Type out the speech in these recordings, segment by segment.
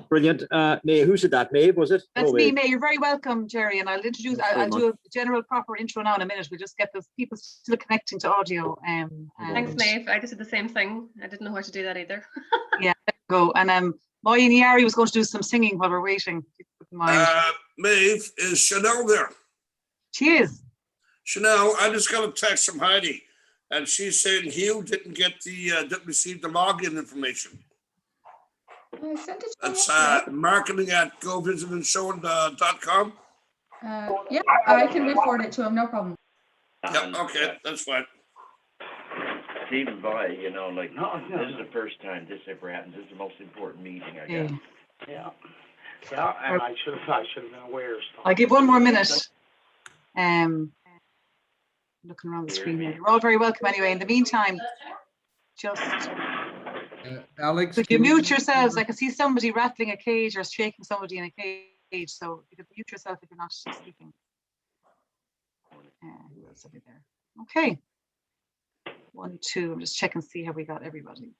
brilliant. Maeve, who said that? Maeve, was it? That's me, Maeve. You're very welcome, Jerry. And I'll introduce, I'll do a general proper intro now in a minute. We'll just get those people still connecting to audio. Thanks, Maeve. I just did the same thing. I didn't know how to do that either. Yeah, go. And Moyne Yari was going to do some singing while we're waiting. Maeve, is Chanel there? She is. Chanel, I just got a text from Heidi, and she's saying Hugh didn't get didn't receive the login information. I sent it to That's marketing@govisitandshow.com. Yeah, I can re-forward it to him, no problem. Yeah, okay, that's fine. Even by, you know, like, this is the first time this ever happens. This is the most important meeting, I guess. Yeah. Yeah, and I should have been aware. I'll give one more minute. Looking around the screen here. You're all very welcome anyway. In the meantime, just Alex, could you mute yourselves? I can see somebody rattling a cage or shaking somebody in a cage. So you could mute yourself if you're not speaking. Who else will be there? Okay. 1, 2. I'm just checking to see how we got everybody.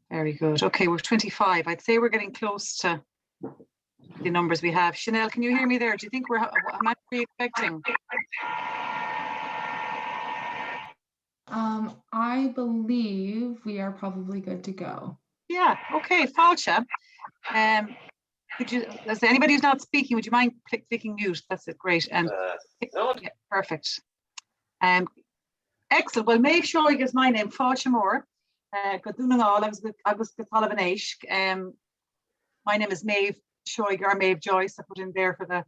Very good. Okay, we're 25. I'd say we're getting close to the numbers we have. Chanel, can you hear me there? Do you think how much are we expecting? I believe we are probably good to go. Yeah, okay, Falcha. Could you, is there anybody who's not speaking, would you mind clicking mute? That's it, great. And yeah, perfect. Excellent. Well, Maeve Shoig is my name, Falcha Moore. Good doing all. I was with Sullivan Aish. My name is Maeve Shoig or Maeve Joyce. I put in there for the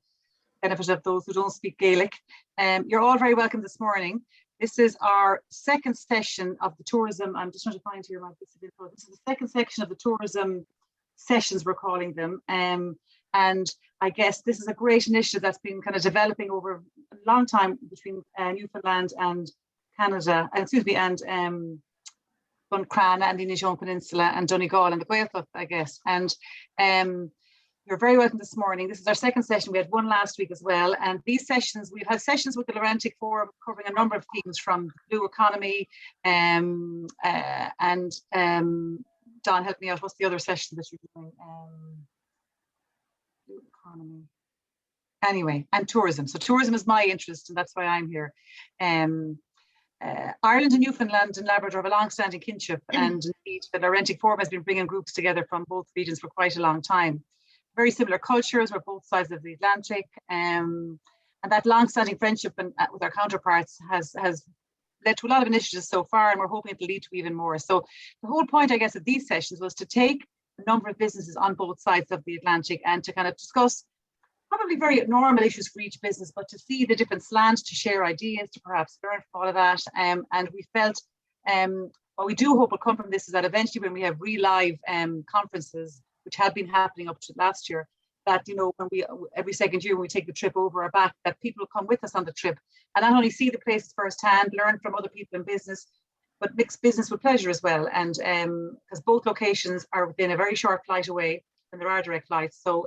benefit of those who don't speak Gaelic. You're all very welcome this morning. This is our second session of the tourism. I'm just trying to find here my this is the second section of the tourism sessions, we're calling them. And I guess this is a great initiative that's been kind of developing over a long time between Newfoundland and Canada, and Buncrana and the Inishowen Peninsula and Donegal and the Gaeltacht, I guess. And you're very welcome this morning. This is our second session. We had one last week as well. And these sessions, we've had sessions with the LAURENTIC Forum covering a number of themes from blue economy and Don, help me out. What's the other session that you're doing? Blue economy. Anyway, and tourism. So tourism is my interest, and that's why I'm here. Ireland and Newfoundland and Labrador have a long-standing kinship, and indeed the LAURENTIC Forum has been bringing groups together from both regions for quite a long time. Very similar cultures, we're both sides of the Atlantic, and that long-standing friendship with our counterparts has led to a lot of initiatives so far, and we're hoping it will lead to even more. So the whole point, I guess, of these sessions was to take a number of businesses on both sides of the Atlantic and to kind of discuss probably very normal issues for each business, but to see the different slants, to share ideas, to perhaps learn from all of that. And we felt, what we do hope will come from this is that eventually when we have real live conferences, which have been happening up to last year, that, you know, when we every second year when we take the trip over our back, that people will come with us on the trip and not only see the places firsthand, learn from other people in business, but mix business with pleasure as well. And because both locations are within a very short flight away, and there are direct flights, so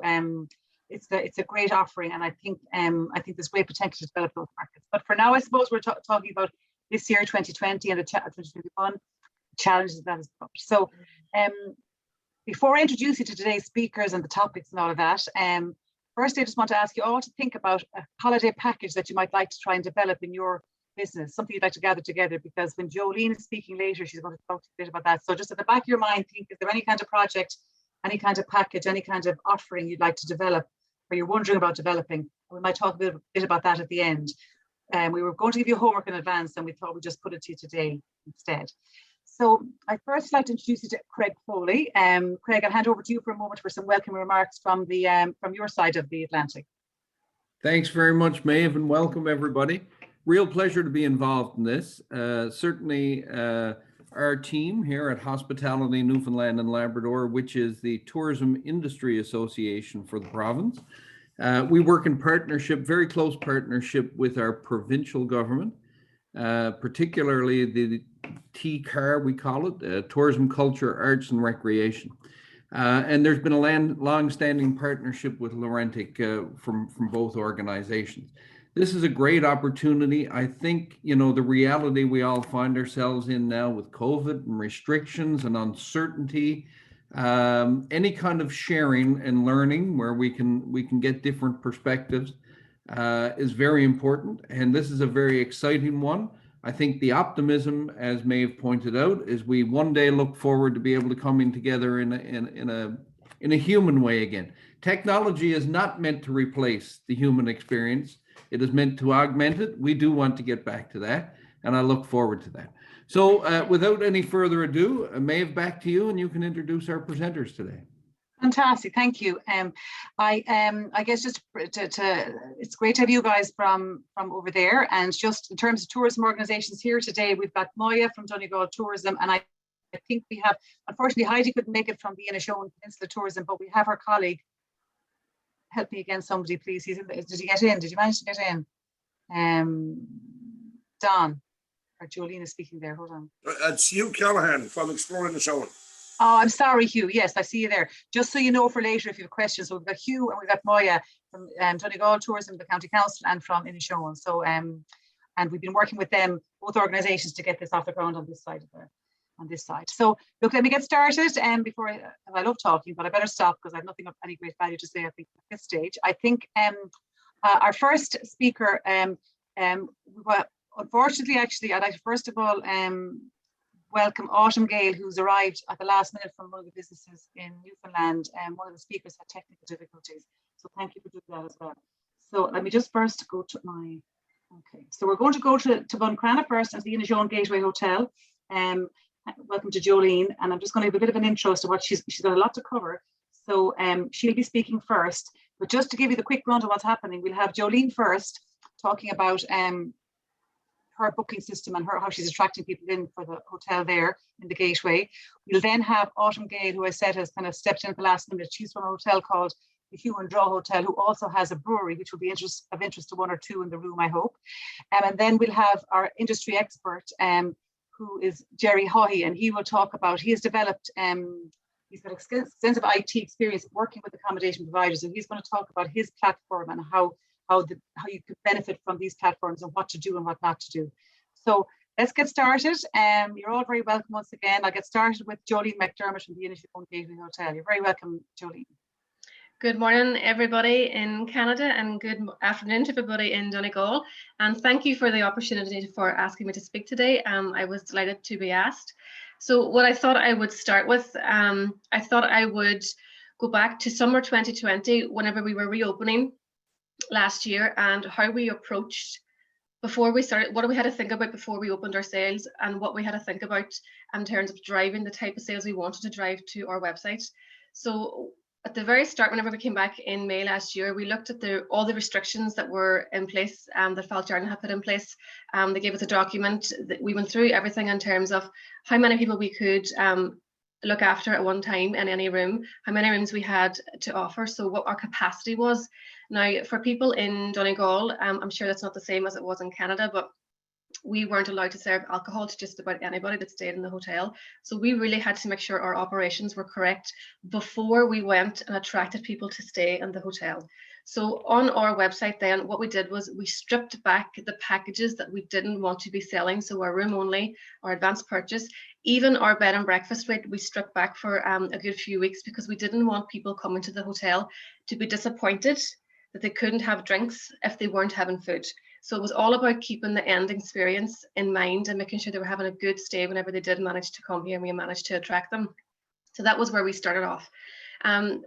it's a great offering, and I think there's great potential to develop those markets. But for now, I suppose we're talking about this year, 2020, and the 2021 challenges that is brought. So before I introduce you to today's speakers and the topics and all of that, first I just want to ask you all to think about a holiday package that you might like to try and develop in your business, something you'd like to gather together, because when Jolene is speaking later, she's going to talk to you a bit about that. So just at the back of your mind, think, is there any kind of project, any kind of package, any kind of offering you'd like to develop, or you're wondering about developing? We might talk a bit about that at the end. We were going to give you homework in advance, and we thought we'd just put it to you today instead. So I'd first like to introduce you to Craig Foley. Craig, I'll hand over to you for a moment for some welcome remarks from your side of the Atlantic. Thanks very much, Maeve, and welcome everybody. Real pleasure to be involved in this. Certainly our team here at Hospitality Newfoundland and Labrador, which is the Tourism Industry Association for the province. We work in partnership, very close partnership with our provincial government, particularly the TCAR, we call it, Tourism, Culture, Arts and Recreation. And there's been a long-standing partnership with LAURENTIC from both organizations. This is a great opportunity. I think, you know, the reality we all find ourselves in now with COVID and restrictions and uncertainty, any kind of sharing and learning where we can get different perspectives is very important. And this is a very exciting one. I think the optimism, as Maeve pointed out, is we one day look forward to be able to coming together in a human way again. Technology is not meant to replace the human experience. It is meant to augment it. We do want to get back to that, and I look forward to that. So without any further ado, Maeve, back to you, and you can introduce our presenters today. Fantastic, thank you. I guess just it's great to have you guys from over there. And just in terms of tourism organisations here today, we've got Moya from Donegal Tourism, and I think we have, unfortunately, Heidi couldn't make it from the Inishowen Peninsula Tourism, but we have her colleague. Help me again, somebody, please. Did he get in? Did you manage to get in? Don, or Jolene is speaking there. Hold on. It's Hugh Callahan from Exploring the Show. Oh, I'm sorry, Hugh. Yes, I see you there. Just so you know for later if you have questions. So we've got Hugh and we've got Moya from Donegal Tourism, the County Council, and from Inishowen. So, and we've been working with them, both organisations, to get this off the ground on this side of the. On this side. So look, let me get started. And before I love talking, but I better stop because I have nothing of any great value to say, I think, at this stage. I think our first speaker, unfortunately, actually, I'd like to first of all welcome Autumn Gale, who's arrived at the last minute from one of the businesses in Newfoundland, and one of the speakers had technical difficulties. So thank you for doing that as well. So let me just first go to my, okay. So we're going to go to Buncrana first as the Inishowen Gateway Hotel. Welcome to Jolene, and I'm just going to give a bit of an intro as to what she's got a lot to cover. So she'll be speaking first, but just to give you the quick run of what's happening, we'll have Jolene first talking about her booking system and how she's attracting people in for the hotel there in the Gateway. We'll then have Autumn Gale, who I said has kind of stepped in at the last minute. She's from a hotel called the Hugh and Draw Hotel, who also has a brewery, which will be of interest to one or two in the room, I hope. And then we'll have our industry expert, who is Jerry Haughey, and he will talk about, he has developed, he's got extensive IT experience working with accommodation providers, and he's going to talk about his platform and how you could benefit from these platforms and what to do and what not to do. So let's get started. You're all very welcome once again. I'll get started with Jolene McDermott from the Inishowen Gateway Hotel. You're very welcome, Jolene. Good morning, everybody in Canada, and good afternoon to everybody in Donegal. And thank you for the opportunity for asking me to speak today. I was delighted to be asked. So what I thought I would start with, I thought I would go back to summer 2020, whenever we were reopening last year, and how we approached before we started, what we had to think about before we opened our sales, and what we had to think about in terms of driving the type of sales we wanted to drive to our website. So at the very start, whenever we came back in May last year, we looked at all the restrictions that were in place, that Fáilte Ireland had put in place. They gave us a document that we went through everything in terms of how many people we could look after at one time in any room, how many rooms we had to offer, so what our capacity was. Now, for people in Donegal, I'm sure that's not the same as it was in Canada, but we weren't allowed to serve alcohol to just about anybody that stayed in the hotel. So we really had to make sure our operations were correct before we went and attracted people to stay in the hotel. So on our website then, what we did was we stripped back the packages that we didn't want to be selling. So our room only, our advanced purchase, even our bed and breakfast rate, we stripped back for a good few weeks, because we didn't want people coming to the hotel to be disappointed that they couldn't have drinks if they weren't having food. So it was all about keeping the end experience in mind and making sure they were having a good stay whenever they did manage to come here, and we managed to attract them. So that was where we started off.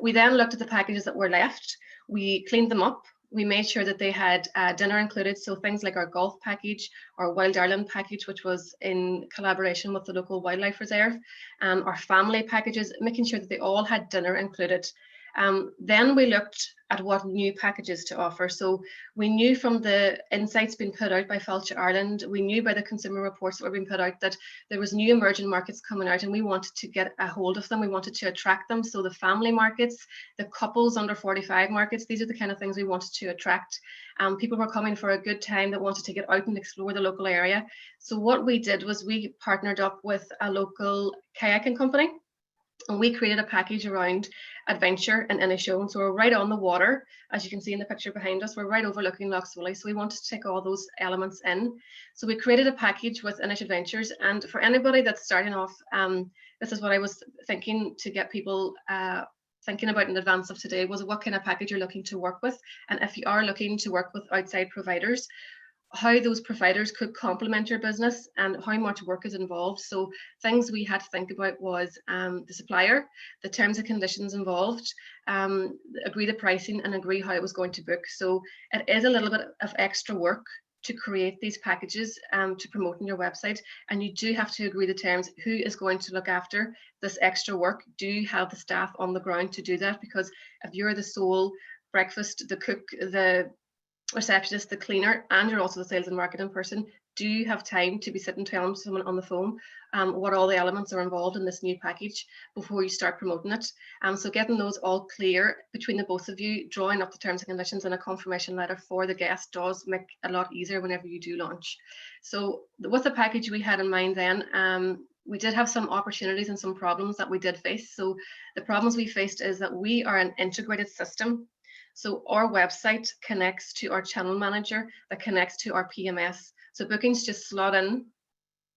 We then looked at the packages that were left. We cleaned them up. We made sure that they had dinner included. So things like our golf package, our Wild Ireland package, which was in collaboration with the local wildlife reserve, our family packages, making sure that they all had dinner included. Then we looked at what new packages to offer. So we knew from the insights being put out by Fáilte Ireland, we knew by the consumer reports that were being put out that there was new emerging markets coming out, and we wanted to get a hold of them. We wanted to attract them. So the family markets, the couples under 45 markets, these are the kind of things we wanted to attract. People were coming for a good time that wanted to get out and explore the local area. So what we did was we partnered up with a local kayaking company. And we created a package around adventure and Inishowen. So we're right on the water, as you can see in the picture behind us. We're right overlooking Lough Swilly. So we wanted to take all those elements in. So we created a package with Inish Adventures. And for anybody that's starting off, this is what I was thinking to get people thinking about in advance of today, was what kind of package you're looking to work with. And if you are looking to work with outside providers, how those providers could complement your business and how much work is involved. So things we had to think about was the supplier, the terms and conditions involved, agree the pricing and agree how it was going to book. So it is a little bit of extra work to create these packages to promote on your website, and you do have to agree the terms. Who is going to look after this extra work? Do you have the staff on the ground to do that? Because if you're the sole breakfast, the cook, the receptionist, the cleaner, and you're also the sales and marketing person, do you have time to be sitting telling someone on the phone what all the elements are involved in this new package before you start promoting it? So getting those all clear between the both of you, drawing up the terms and conditions and a confirmation letter for the guest does make a lot easier whenever you do launch. So with the package we had in mind then, we did have some opportunities and some problems that we did face. So the problems we faced is that we are an integrated system. So our website connects to our channel manager that connects to our PMS. So bookings just slot in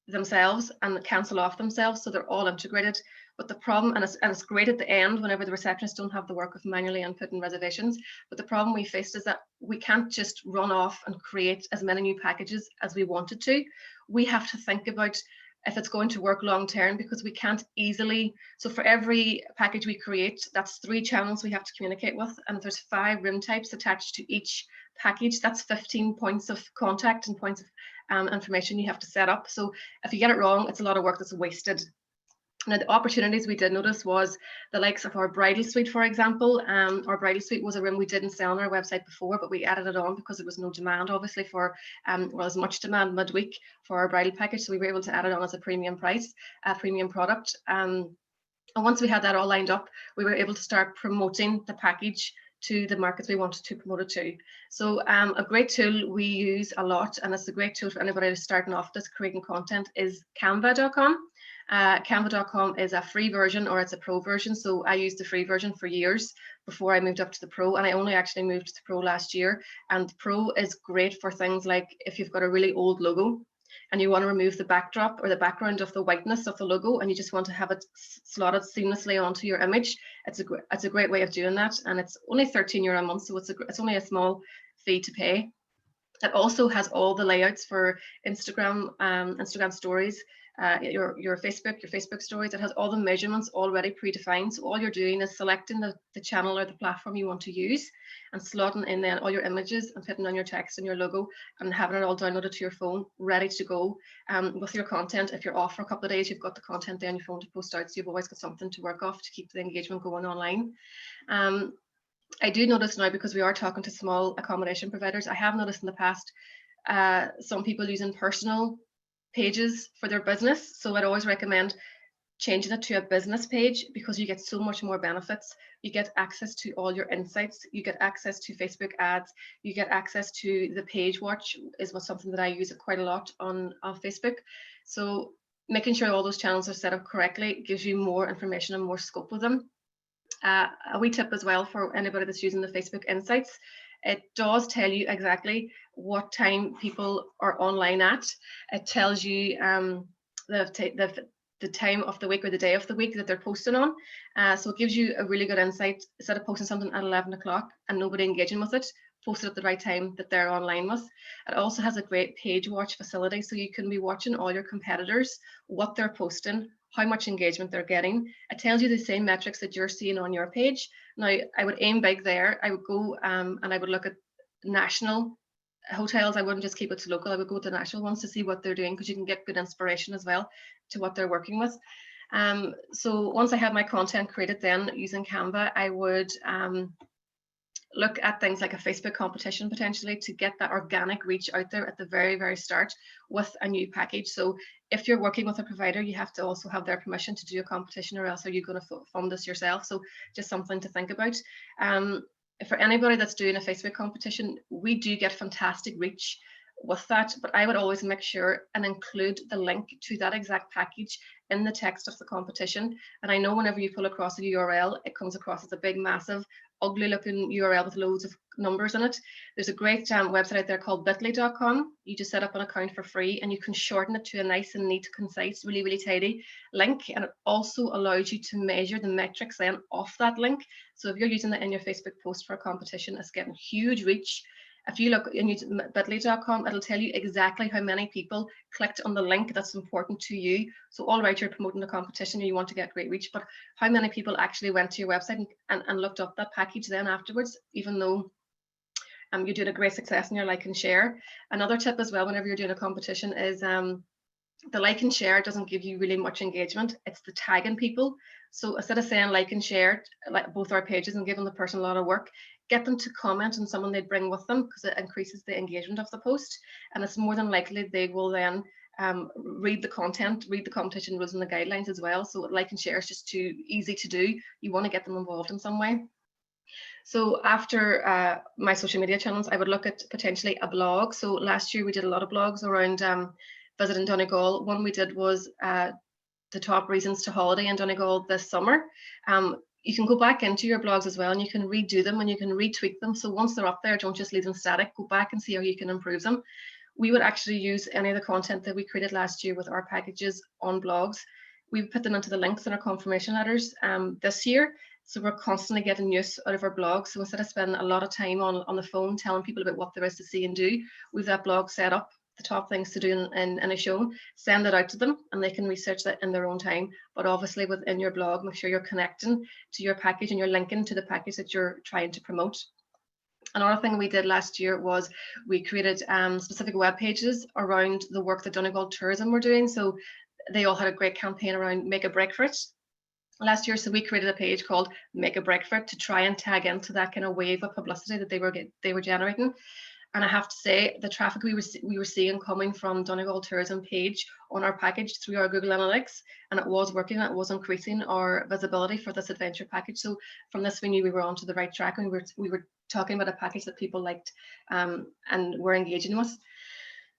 themselves and cancel off themselves. So they're all integrated. But the problem, and it's great at the end whenever the receptionists don't have the work of manually inputting reservations. But the problem we faced is that we can't just run off and create as many new packages as we wanted to. We have to think about if it's going to work long term, because we can't easily, so for every package we create, that's 3 channels we have to communicate with, and there's 5 room types attached to each package. That's 15 points of contact and points of information you have to set up. So if you get it wrong, it's a lot of work that's wasted. Now, the opportunities we did notice was the likes of our bridal suite, for example. Our bridal suite was a room we didn't sell on our website before, but we added it on because there was no demand, obviously, for, well, as much demand midweek for our bridal package. So we were able to add it on as a premium price, a premium product. And once we had that all lined up, we were able to start promoting the package to the markets we wanted to promote it to. So a great tool we use a lot, and it's a great tool for anybody who's starting off this creating content, is canva.com. Canva.com is a free version, or it's a pro version. So I used the free version for years before I moved up to the pro, and I only actually moved to the pro last year. And the pro is great for things like if you've got a really old logo and you want to remove the backdrop or the background of the whiteness of the logo, and you just want to have it slotted seamlessly onto your image. It's a great way of doing that, and it's only €13 a month, so it's only a small fee to pay. It also has all the layouts for Instagram, Instagram stories, your Facebook stories. It has all the measurements already predefined. So all you're doing is selecting the channel or the platform you want to use and slotting in then all your images and putting on your text and your logo and having it all downloaded to your phone, ready to go with your content. If you're off for a couple of days, you've got the content there on your phone to post out. So you've always got something to work off to keep the engagement going online. I do notice now, because we are talking to small accommodation providers, I have noticed in the past some people using personal pages for their business. So I'd always recommend changing it to a business page, because you get so much more benefits. You get access to all your insights, you get access to Facebook ads, you get access to the page watch, is something that I use quite a lot on Facebook. So making sure all those channels are set up correctly gives you more information and more scope with them. A wee tip as well for anybody that's using the Facebook Insights, it does tell you exactly what time people are online at. It tells you the time of the week or the day of the week that they're posting on. So it gives you a really good insight. Instead of posting something at 11 o'clock and nobody engaging with it, post it at the right time that they're online with. It also has a great page watch facility, so you can be watching all your competitors, what they're posting, how much engagement they're getting. It tells you the same metrics that you're seeing on your page. Now, I would aim big there. I would go and I would look at national hotels. I wouldn't just keep it to local. I would go to national ones to see what they're doing, because you can get good inspiration as well to what they're working with. So once I had my content created, then using Canva, I would look at things like a Facebook competition potentially to get that organic reach out there at the very, very start with a new package. So if you're working with a provider, you have to also have their permission to do a competition, or else are you going to fund this yourself? So just something to think about. For anybody that's doing a Facebook competition, we do get fantastic reach with that, but I would always make sure and include the link to that exact package in the text of the competition. And I know whenever you pull across a URL, it comes across as a big, massive, ugly looking URL with loads of numbers in it. There's a great website out there called bit.ly.com. You just set up an account for free and you can shorten it to a nice and neat, concise, really, really tidy link. And it also allows you to measure the metrics then off that link. So if you're using it in your Facebook post for a competition, it's getting huge reach. If you look and use bit.ly.com, it'll tell you exactly how many people clicked on the link that's important to you. So all right, you're promoting a competition and you want to get great reach, but how many people actually went to your website and looked up that package then afterwards, even though you're doing a great success in your like and share. Another tip as well, whenever you're doing a competition, is the like and share doesn't give you really much engagement. It's the tagging people. So instead of saying like and share, like both our pages, and giving the person a lot of work, get them to comment on someone they'd bring with them, because it increases the engagement of the post. And it's more than likely they will then read the content, read the competition rules and the guidelines as well. So like and share is just too easy to do. You want to get them involved in some way. So after my social media channels, I would look at potentially a blog. So last year we did a lot of blogs around visiting Donegal. One we did was the top reasons to holiday in Donegal this summer. You can go back into your blogs as well, and you can redo them and you can retweak them. So once they're up there, don't just leave them static. Go back and see how you can improve them. We would actually use any of the content that we created last year with our packages on blogs. We put them into the links in our confirmation letters this year. So we're constantly getting use out of our blog. So instead of spending a lot of time on the phone telling people about what there is to see and do, we've that blog set up, the top things to do in a show, send it out to them and they can research that in their own time. But obviously within your blog, make sure you're connecting to your package and you're linking to the package that you're trying to promote. Another thing we did last year was we created specific web pages around the work that Donegal Tourism were doing. So they all had a great campaign around Make a Break for It last year. So we created a page called Make a Break for It to try and tag into that kind of wave of publicity that they were generating. And I have to say, the traffic we were seeing coming from Donegal Tourism page on our package through our Google Analytics, and it was working, it was increasing our visibility for this adventure package. So from this, we knew we were onto the right track, and we were talking about a package that people liked and were engaging with.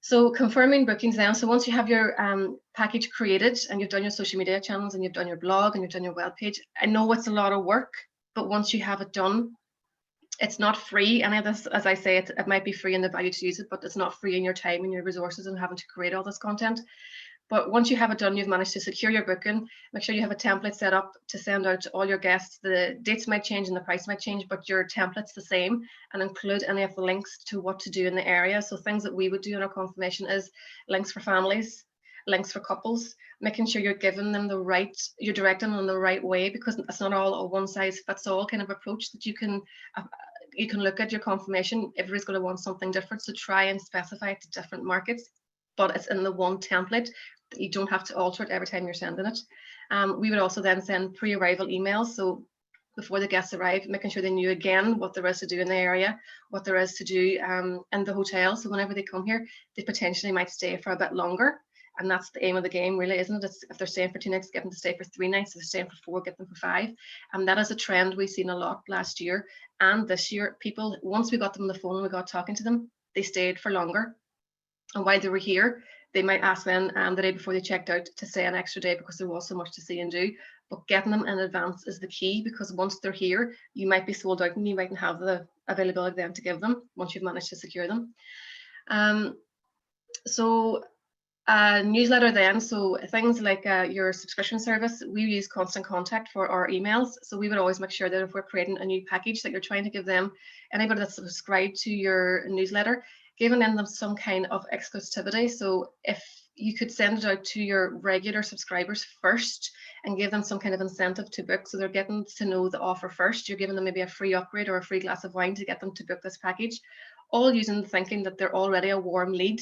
So confirming bookings then. So once you have your package created and you've done your social media channels and you've done your blog and you've done your web page, I know it's a lot of work, but once you have it done, it's not free. Any of this, as I say, it might be free in the value to use it, but it's not free in your time and your resources and having to create all this content. But once you have it done, you've managed to secure your booking. Make sure you have a template set up to send out to all your guests. The dates might change and the price might change, but your template's the same, and include any of the links to what to do in the area. So things that we would do in our confirmation is links for families, links for couples, making sure you're giving them the right, you're directing them in the right way, because it's not all a one size fits all kind of approach that you can look at your confirmation. Everybody's going to want something different, so try and specify it to different markets, but it's in the one template. You don't have to alter it every time you're sending it. We would also then send pre-arrival emails. So before the guests arrive, making sure they knew again what there is to do in the area, what there is to do in the hotel. So whenever they come here, they potentially might stay for a bit longer. And that's the aim of the game, really, isn't it? If they're staying for 2 nights, get them to stay for 3 nights. If they're staying for 4, get them for 5. And that is a trend we've seen a lot last year and this year. People, once we got them on the phone and we got talking to them, they stayed for longer. And while they were here, they might ask them the day before they checked out to stay an extra day because there was so much to see and do. But getting them in advance is the key, because once they're here, you might be sold out and you mightn't have the availability then to give them once you've managed to secure them. Newsletter then, so things like your subscription service, we use Constant Contact for our emails. So we would always make sure that if we're creating a new package that you're trying to give them, anybody that's subscribed to your newsletter, giving them some kind of exclusivity. So if you could send it out to your regular subscribers first and give them some kind of incentive to book, so they're getting to know the offer first. You're giving them maybe a free upgrade or a free glass of wine to get them to book this package, all using the thinking that they're already a warm lead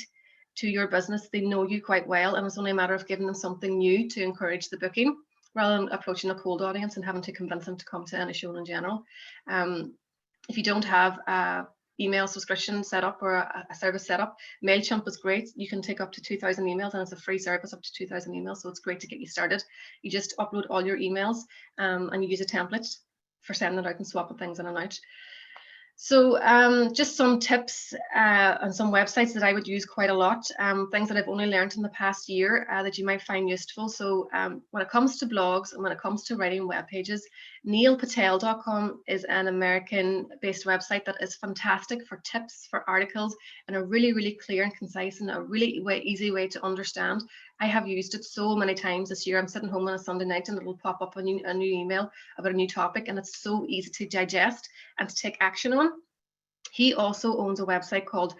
to your business. They know you quite well, and it's only a matter of giving them something new to encourage the booking, rather than approaching a cold audience and having to convince them to come to any show in general. If you don't have a email subscription set up or a service set up, MailChimp is great. You can take up to 2,000 emails, and it's a free service up to 2,000 emails, so it's great to get you started. You just upload all your emails and you use a template for sending it out and swapping things in and out. So just some tips and some websites that I would use quite a lot, things that I've only learned in the past year that you might find useful. So when it comes to blogs and when it comes to writing web pages, neilpatel.com is an American-based website that is fantastic for tips, for articles, and a really, really clear and concise and a really easy way to understand. I have used it so many times this year. I'm sitting home on a Sunday night and it'll pop up a new email about a new topic, and it's so easy to digest and to take action on. He also owns a website called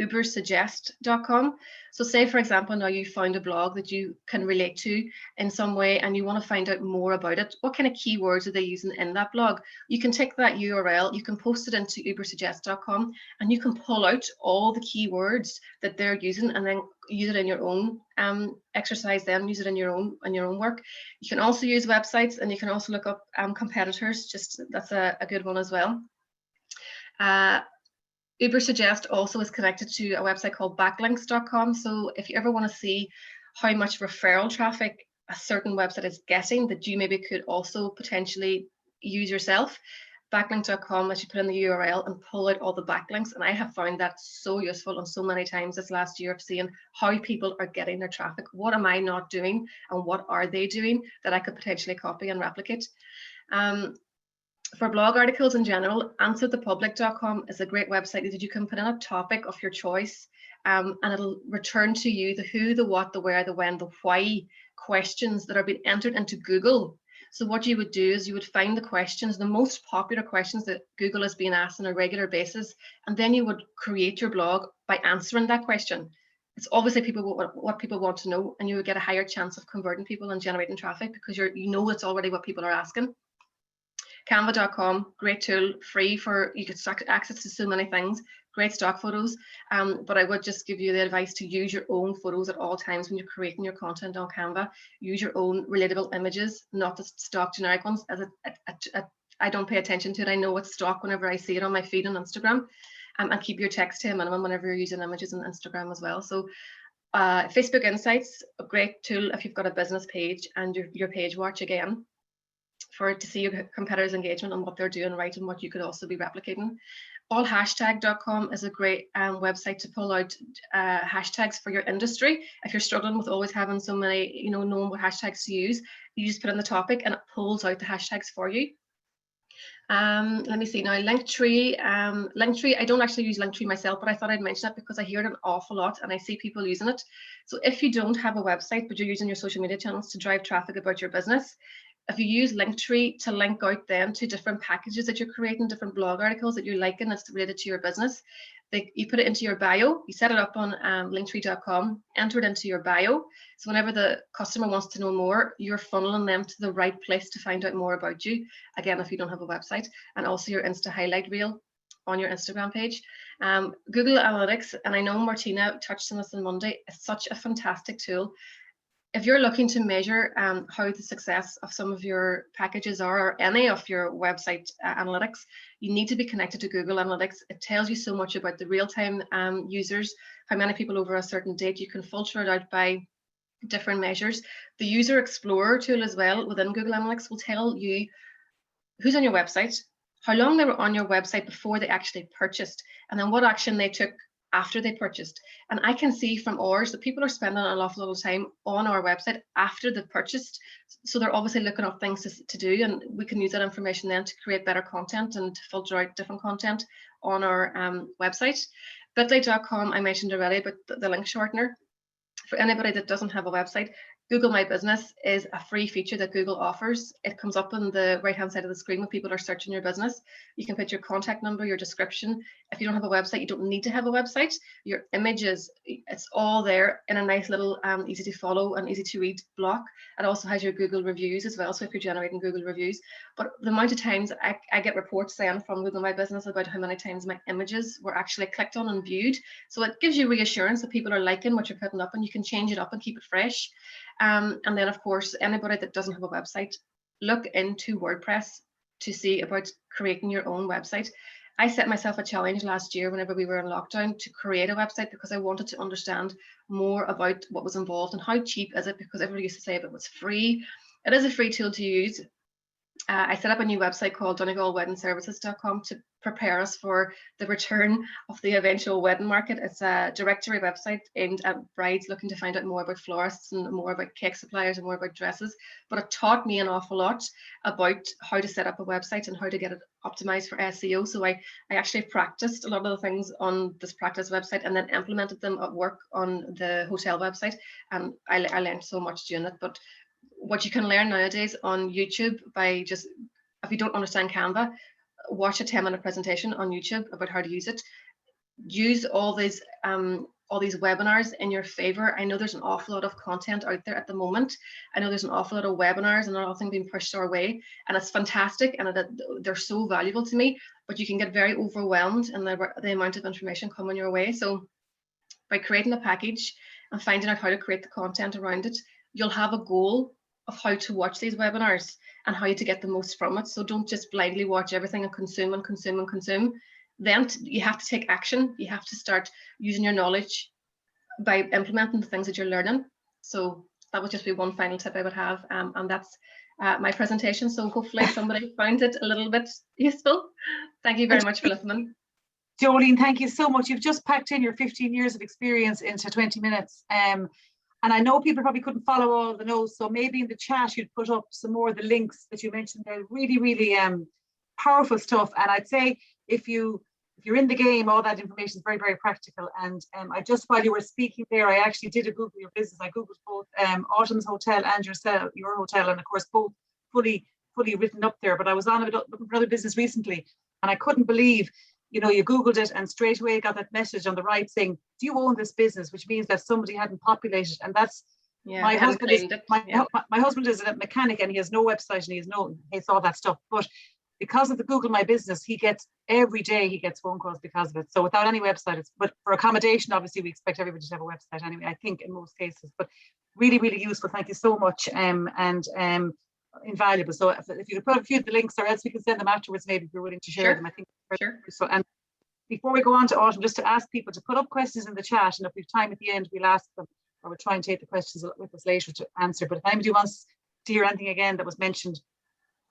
ubersuggest.com. So say, for example, now you found a blog that you can relate to in some way and you want to find out more about it. What kind of keywords are they using in that blog? You can take that URL, you can post it into ubersuggest.com, and you can pull out all the keywords that they're using and then use it in your own exercise, then use it in your own work. You can also use websites, and you can also look up competitors. Just that's a good one as well. Ubersuggest also is connected to a website called backlinks.com. So if you ever want to see how much referral traffic a certain website is getting that you maybe could also potentially use yourself, backlinks.com, as you put in the URL and pull out all the backlinks. And I have found that so useful and so many times this last year of seeing how people are getting their traffic. What am I not doing and what are they doing that I could potentially copy and replicate? For blog articles in general, answerthepublic.com is a great website that you can put in a topic of your choice, and it'll return to you the who, the what, the where, the when, the why questions that are being entered into Google. So what you would do is you would find the questions, the most popular questions that Google is being asked on a regular basis, and then you would create your blog by answering that question. It's obviously what people want to know, and you would get a higher chance of converting people and generating traffic because you know it's already what people are asking. Canva.com, great tool, free for, you get access to so many things, great stock photos. But I would just give you the advice to use your own photos at all times when you're creating your content on Canva. Use your own relatable images, not the stock generic ones. As I don't pay attention to it. I know it's stock whenever I see it on my feed on Instagram. And keep your text to a minimum whenever you're using images on Instagram as well. So Facebook Insights, a great tool if you've got a business page and your page watch again, to see your competitors' engagement on what they're doing right and what you could also be replicating. Allhashtag.com is a great website to pull out hashtags for your industry. If you're struggling with always having so many, knowing what hashtags to use, you just put in the topic and it pulls out the hashtags for you. Let me see now, Linktree. Linktree, I don't actually use Linktree myself, but I thought I'd mention it because I hear it an awful lot and I see people using it. So if you don't have a website, but you're using your social media channels to drive traffic about your business, if you use Linktree to link out then to different packages that you're creating, different blog articles that you're liking that's related to your business, you put it into your bio, you set it up on linktree.com, enter it into your bio. So whenever the customer wants to know more, you're funneling them to the right place to find out more about you. Again, if you don't have a website, and also your Insta highlight reel on your Instagram page. Google Analytics, and I know Martina touched on this on Monday, is such a fantastic tool. If you're looking to measure how the success of some of your packages are, or any of your website analytics, you need to be connected to Google Analytics. It tells you so much about the real-time users, how many people over a certain date. You can filter it out by different measures. The User Explorer tool as well within Google Analytics will tell you who's on your website, how long they were on your website before they actually purchased, and then what action they took after they purchased. And I can see from ours that people are spending an awful lot of time on our website after they've purchased. So they're obviously looking up things to do, and we can use that information then to create better content and to filter out different content on our website. Bitly.com, I mentioned already, but the link shortener. For anybody that doesn't have a website, Google My Business is a free feature that Google offers. It comes up on the right-hand side of the screen when people are searching your business. You can put your contact number, your description. If you don't have a website, you don't need to have a website. Your images, it's all there in a nice little easy to follow and easy to read block. It also has your Google reviews as well, so if you're generating Google reviews. But the amount of times I get reports then from Google My Business about how many times my images were actually clicked on and viewed. So it gives you reassurance that people are liking what you're putting up, and you can change it up and keep it fresh. And then, of course, anybody that doesn't have a website, look into WordPress to see about creating your own website. I set myself a challenge last year whenever we were in lockdown to create a website because I wanted to understand more about what was involved and how cheap is it, because everybody used to say if it was free. It is a free tool to use. I set up a new website called donegalweddingservices.com to prepare us for the return of the eventual wedding market. It's a directory website aimed at brides looking to find out more about florists and more about cake suppliers and more about dresses. But it taught me an awful lot about how to set up a website and how to get it optimized for SEO. So I actually practiced a lot of the things on this practice website and then implemented them at work on the hotel website. And I learned so much doing it. But what you can learn nowadays on YouTube by just, if you don't understand Canva, watch a 10-minute presentation on YouTube about how to use it. Use all these webinars in your favor. I know there's an awful lot of content out there at the moment. I know there's an awful lot of webinars and everything being pushed our way, and it's fantastic and they're so valuable to me, but you can get very overwhelmed in the amount of information coming your way. So by creating a package and finding out how to create the content around it, you'll have a goal of how to watch these webinars and how to get the most from it. So don't just blindly watch everything and consume and consume and consume. Then you have to take action. You have to start using your knowledge by implementing the things that you're learning. So that would just be one final tip I would have. And that's my presentation. So hopefully somebody found it a little bit useful. Thank you very much for listening. Jolene, thank you so much. You've just packed in your 15 years of experience into 20 minutes. And I know people probably couldn't follow all of the notes, so maybe in the chat you'd put up some more of the links that you mentioned. They're really, really powerful stuff. And I'd say if you're in the game, all that information is very, very practical. And I just, while you were speaking there, I actually did a Google your business. I Googled both Autumn's Hotel and your hotel, and of course both fully written up there. But I was on another business recently, and I couldn't believe, you know, you Googled it and straight away got that message on the right saying, do you own this business? Which means that somebody hadn't populated. And that's, my husband is a mechanic and he has no website and hates all that stuff. But because of the Google My Business, every day he gets phone calls because of it. So without any website, but for accommodation, obviously we expect everybody to have a website anyway, I think in most cases, but really, really useful. Thank you so much. Invaluable. So if you could put a few of the links, or else we can send them afterwards, maybe if you're willing to share them. I think sure. So, and before we go on to Autumn, just to ask people to put up questions in the chat, and if we have time at the end, we'll ask them, or we'll try and take the questions with us later to answer. But if anybody wants to hear anything again that was mentioned,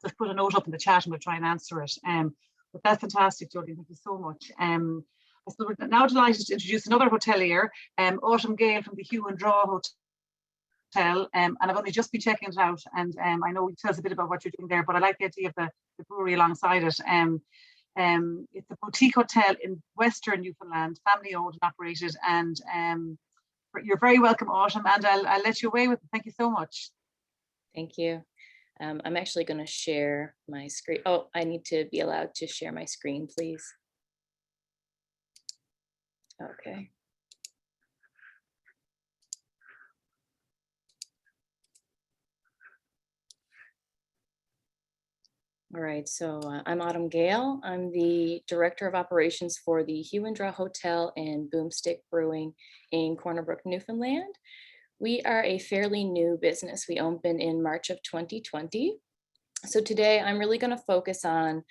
just put a note up in the chat and we'll try and answer it. But that's fantastic, Jodie. Thank you so much. So we're now delighted to introduce another hotelier, Autumn Gale from the Hue and Draw Hotel. And I've only just been checking it out, and I know you tell us a bit about what you're doing there, but I like the idea of the brewery alongside it. It's a boutique hotel in Western Newfoundland, family owned and operated, and you're very welcome, Autumn, and I'll let you away with it. Thank you so much. Thank you. I'm actually going to share my screen. Oh, I need to be allowed to share my screen, please. Okay. All right, so I'm Autumn Gale. I'm the Director of Operations for the Hue and Draw Hotel and Boomstick Brewing in Corner Brook, Newfoundland. We are a fairly new business. We opened in March of 2020. So today I'm really going to focus on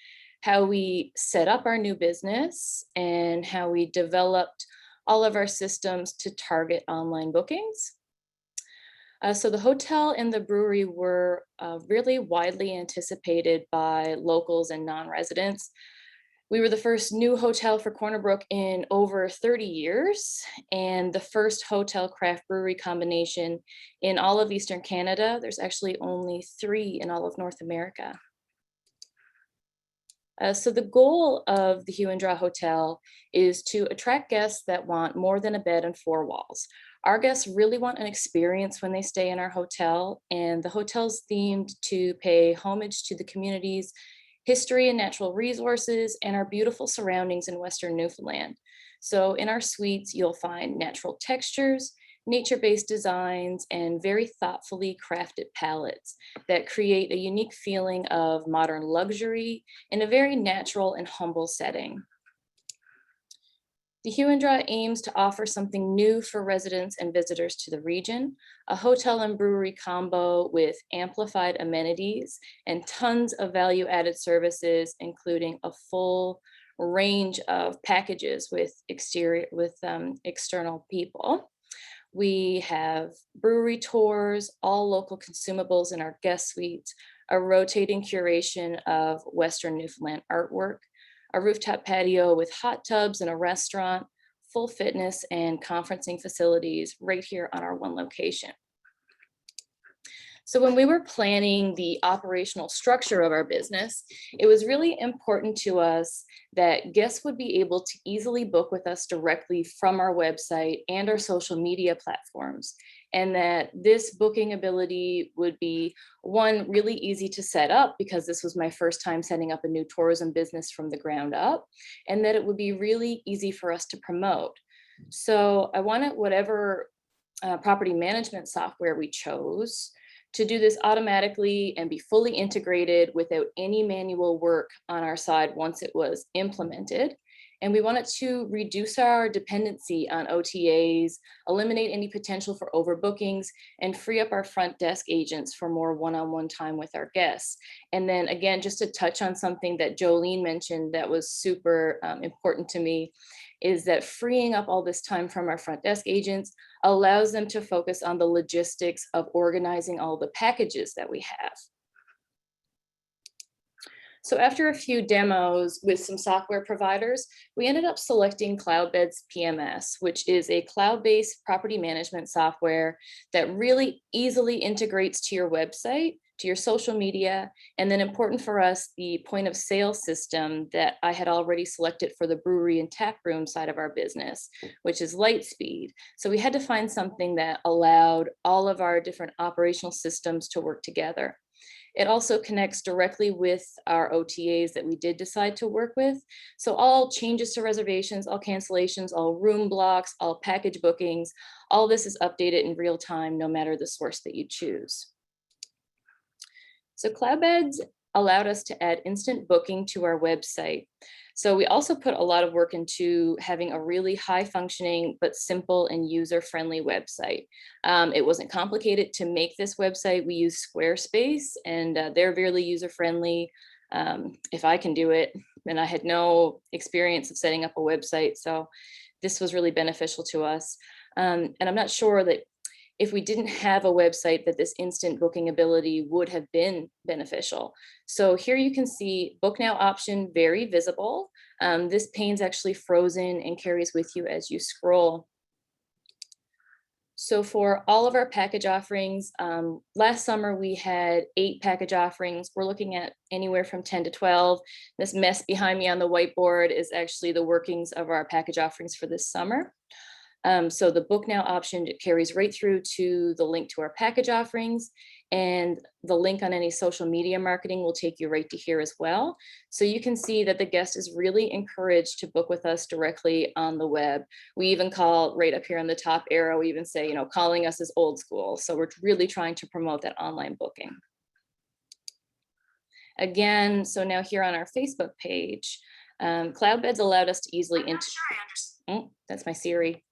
how we set up our new business and how we developed all of our systems to target online bookings. So the hotel and the brewery were really widely anticipated by locals and non-residents. We were the first new hotel for Corner Brook in over 30 years, and the first hotel craft brewery combination in all of Eastern Canada. There's actually only 3 in all of North America. So the goal of the Hue and Draw Hotel is to attract guests that want more than a bed and 4 walls. Our guests really want an experience when they stay in our hotel, and the hotel's themed to pay homage to the community's history and natural resources and our beautiful surroundings in Western Newfoundland. So in our suites, you'll find natural textures, nature-based designs, and very thoughtfully crafted palettes that create a unique feeling of modern luxury in a very natural and humble setting. The Hue and Draw aims to offer something new for residents and visitors to the region, a hotel and brewery combo with amplified amenities and tons of value-added services, including a full range of packages with external people. We have brewery tours, all local consumables in our guest suites, a rotating curation of Western Newfoundland artwork, a rooftop patio with hot tubs and a restaurant, full fitness and conferencing facilities right here on our one location. So when we were planning the operational structure of our business, it was really important to us that guests would be able to easily book with us directly from our website and our social media platforms, and that this booking ability would be, one, really easy to set up because this was my first time setting up a new tourism business from the ground up, and that it would be really easy for us to promote. So I wanted whatever property management software we chose to do this automatically and be fully integrated without any manual work on our side once it was implemented. And we wanted to reduce our dependency on OTAs, eliminate any potential for overbookings, and free up our front desk agents for more one-on-one time with our guests. And then again, just to touch on something that Jolene mentioned that was super important to me, is that freeing up all this time from our front desk agents allows them to focus on the logistics of organizing all the packages that we have. So after a few demos with some software providers, we ended up selecting Cloudbeds PMS, which is a cloud-based property management software that really easily integrates to your website, to your social media, and then important for us, the point of sale system that I had already selected for the brewery and tap room side of our business, which is Lightspeed. So we had to find something that allowed all of our different operational systems to work together. It also connects directly with our OTAs that we did decide to work with. So all changes to reservations, all cancellations, all room blocks, all package bookings, all this is updated in real time, no matter the source that you choose. So Cloudbeds allowed us to add instant booking to our website. So we also put a lot of work into having a really high functioning, but simple and user-friendly website. It wasn't complicated to make this website. We use Squarespace and they're really user-friendly. If I can do it, and I had no experience of setting up a website. So this was really beneficial to us. And I'm not sure that if we didn't have a website that this instant booking ability would have been beneficial. So here you can see book now option, very visible. This pane's actually frozen and carries with you as you scroll. So for all of our package offerings, last summer we had 8 package offerings. We're looking at anywhere from 10 to 12. This mess behind me on the whiteboard is actually the workings of our package offerings for this summer. So the book now option carries right through to the link to our package offerings, and the link on any social media marketing will take you right to here as well. So you can see that the guest is really encouraged to book with us directly on the web. We even call right up here on the top arrow, we even say, calling us is old school. So we're really trying to promote that online booking. Again, so now here on our Facebook page, Cloudbeds allowed us to easily that's my Siri,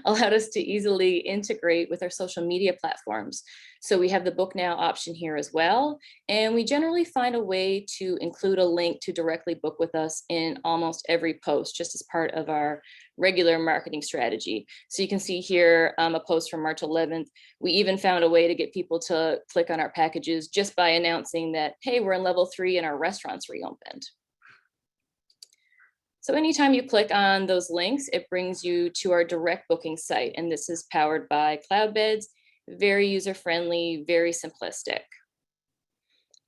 allowed us to easily integrate with our social media platforms. So we have the book now option here as well. And we generally find a way to include a link to directly book with us in almost every post, just as part of our regular marketing strategy. So you can see here a post from March 11th. We even found a way to get people to click on our packages just by announcing that, hey, we're in level 3 and our restaurant's reopened. So anytime you click on those links, it brings you to our direct booking site. And this is powered by Cloudbeds, very user-friendly, very simplistic.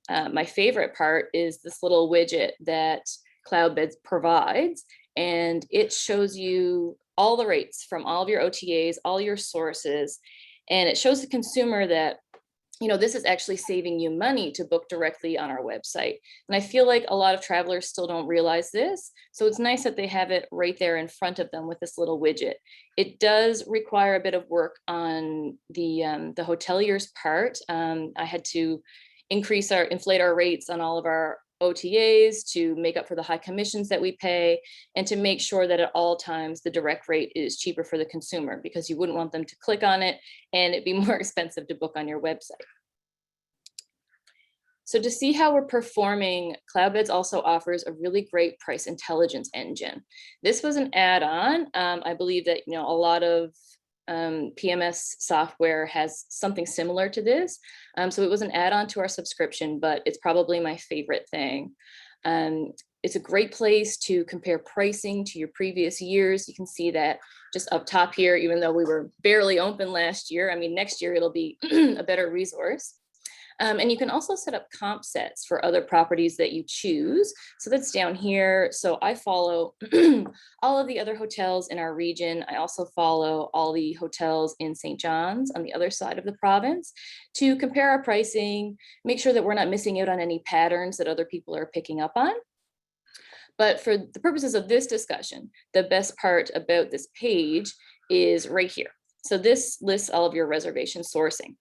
My favorite part is this little widget that Cloudbeds provides, and it shows you all the rates from all of your OTAs, all your sources, and it shows the consumer that this is actually saving you money to book directly on our website. And I feel like a lot of travelers still don't realize this. So it's nice that they have it right there in front of them with this little widget. It does require a bit of work on the hotelier's part. I had to inflate our rates on all of our OTAs to make up for the high commissions that we pay, and to make sure that at all times the direct rate is cheaper for the consumer, because you wouldn't want them to click on it and it'd be more expensive to book on your website. So to see how we're performing, Cloudbeds also offers a really great price intelligence engine. This was an add-on. I believe that a lot of PMS software has something similar to this. So it was an add-on to our subscription, but it's probably my favorite thing. It's a great place to compare pricing to your previous years. You can see that just up top here, even though we were barely open last year. I mean, next year it'll be a better resource. And you can also set up comp sets for other properties that you choose. So that's down here. So I follow all of the other hotels in our region. I also follow all the hotels in St. John's on the other side of the province to compare our pricing, make sure that we're not missing out on any patterns that other people are picking up on. But for the purposes of this discussion, the best part about this page is right here. So this lists all of your reservation sourcing.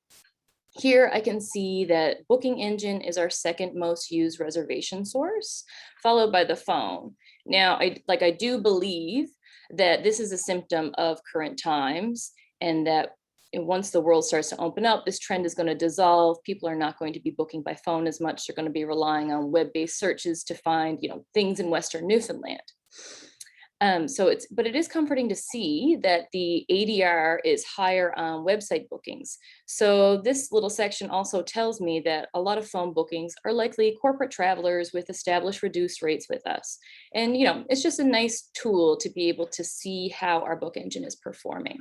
Here I can see that Booking Engine is our second most used reservation source, followed by the phone. Now, I do believe that this is a symptom of current times, and that once the world starts to open up, this trend is going to dissolve. People are not going to be booking by phone as much. They're going to be relying on web-based searches to find, things in Western Newfoundland. But it is comforting to see that the ADR is higher on website bookings. So this little section also tells me that a lot of phone bookings are likely corporate travelers with established reduced rates with us. And, it's just a nice tool to be able to see how our book engine is performing.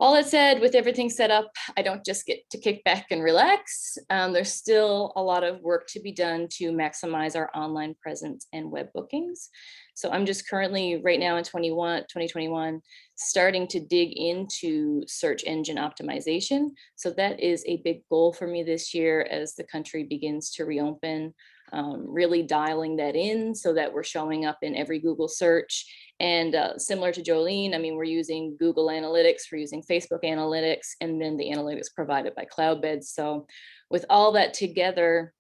All that said, with everything set up, I don't just get to kick back and relax. There's still a lot of work to be done to maximize our online presence and web bookings. So I'm just currently right now in 2021, starting to dig into search engine optimization. So that is a big goal for me this year as the country begins to reopen, really dialing that in so that we're showing up in every Google search. And similar to Jolene, I mean, we're using Google Analytics, we're using Facebook Analytics, and then the analytics provided by Cloudbeds. So with all that together,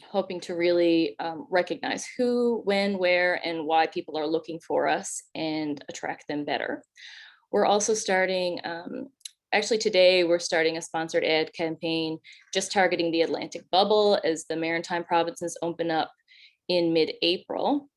hoping to really recognize who, when, where, and why people are looking for us and attract them better. We're also starting, actually today, we're starting a sponsored ad campaign just targeting the Atlantic bubble as the maritime provinces open up in mid-April.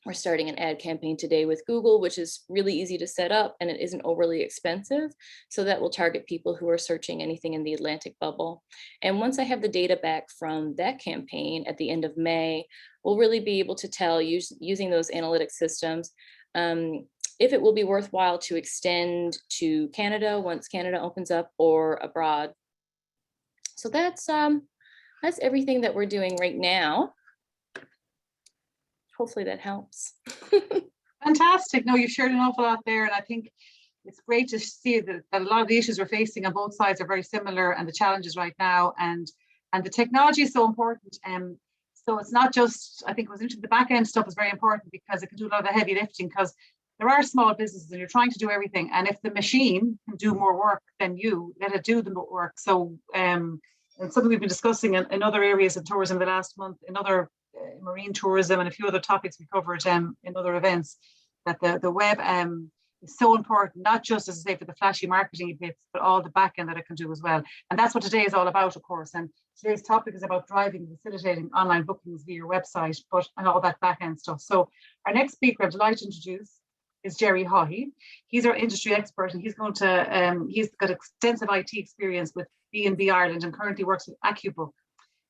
We're starting an ad campaign today with Google, which is really easy to set up and it isn't overly expensive. So that will target people who are searching anything in the Atlantic bubble. And once I have the data back from that campaign at the end of May, we'll really be able to tell using those analytic systems if it will be worthwhile to extend to Canada once Canada opens up or abroad. So that's everything that we're doing right now. Hopefully that helps. Fantastic. No, you've shared an awful lot there. And I think it's great to see that a lot of the issues we're facing on both sides are very similar and the challenges right now. And the technology is so important. So it's not just, I think it was into the back end stuff is very important because it can do a lot of the heavy lifting because there are small businesses and you're trying to do everything. And if the machine can do more work than you, let it do the work. So and something we've been discussing in other areas of tourism the last month, in other marine tourism and a few other topics we covered in other events, that the web is so important, not just as I say for the flashy marketing bits, but all the back end that it can do as well. And that's what today is all about, of course. And today's topic is about driving and facilitating online bookings via your website, and all that back end stuff. So our next speaker I'm delighted to introduce is Jerry Haughey. He's our industry expert and he's going to, he's got extensive IT experience with B&B Ireland and currently works with AccuBook,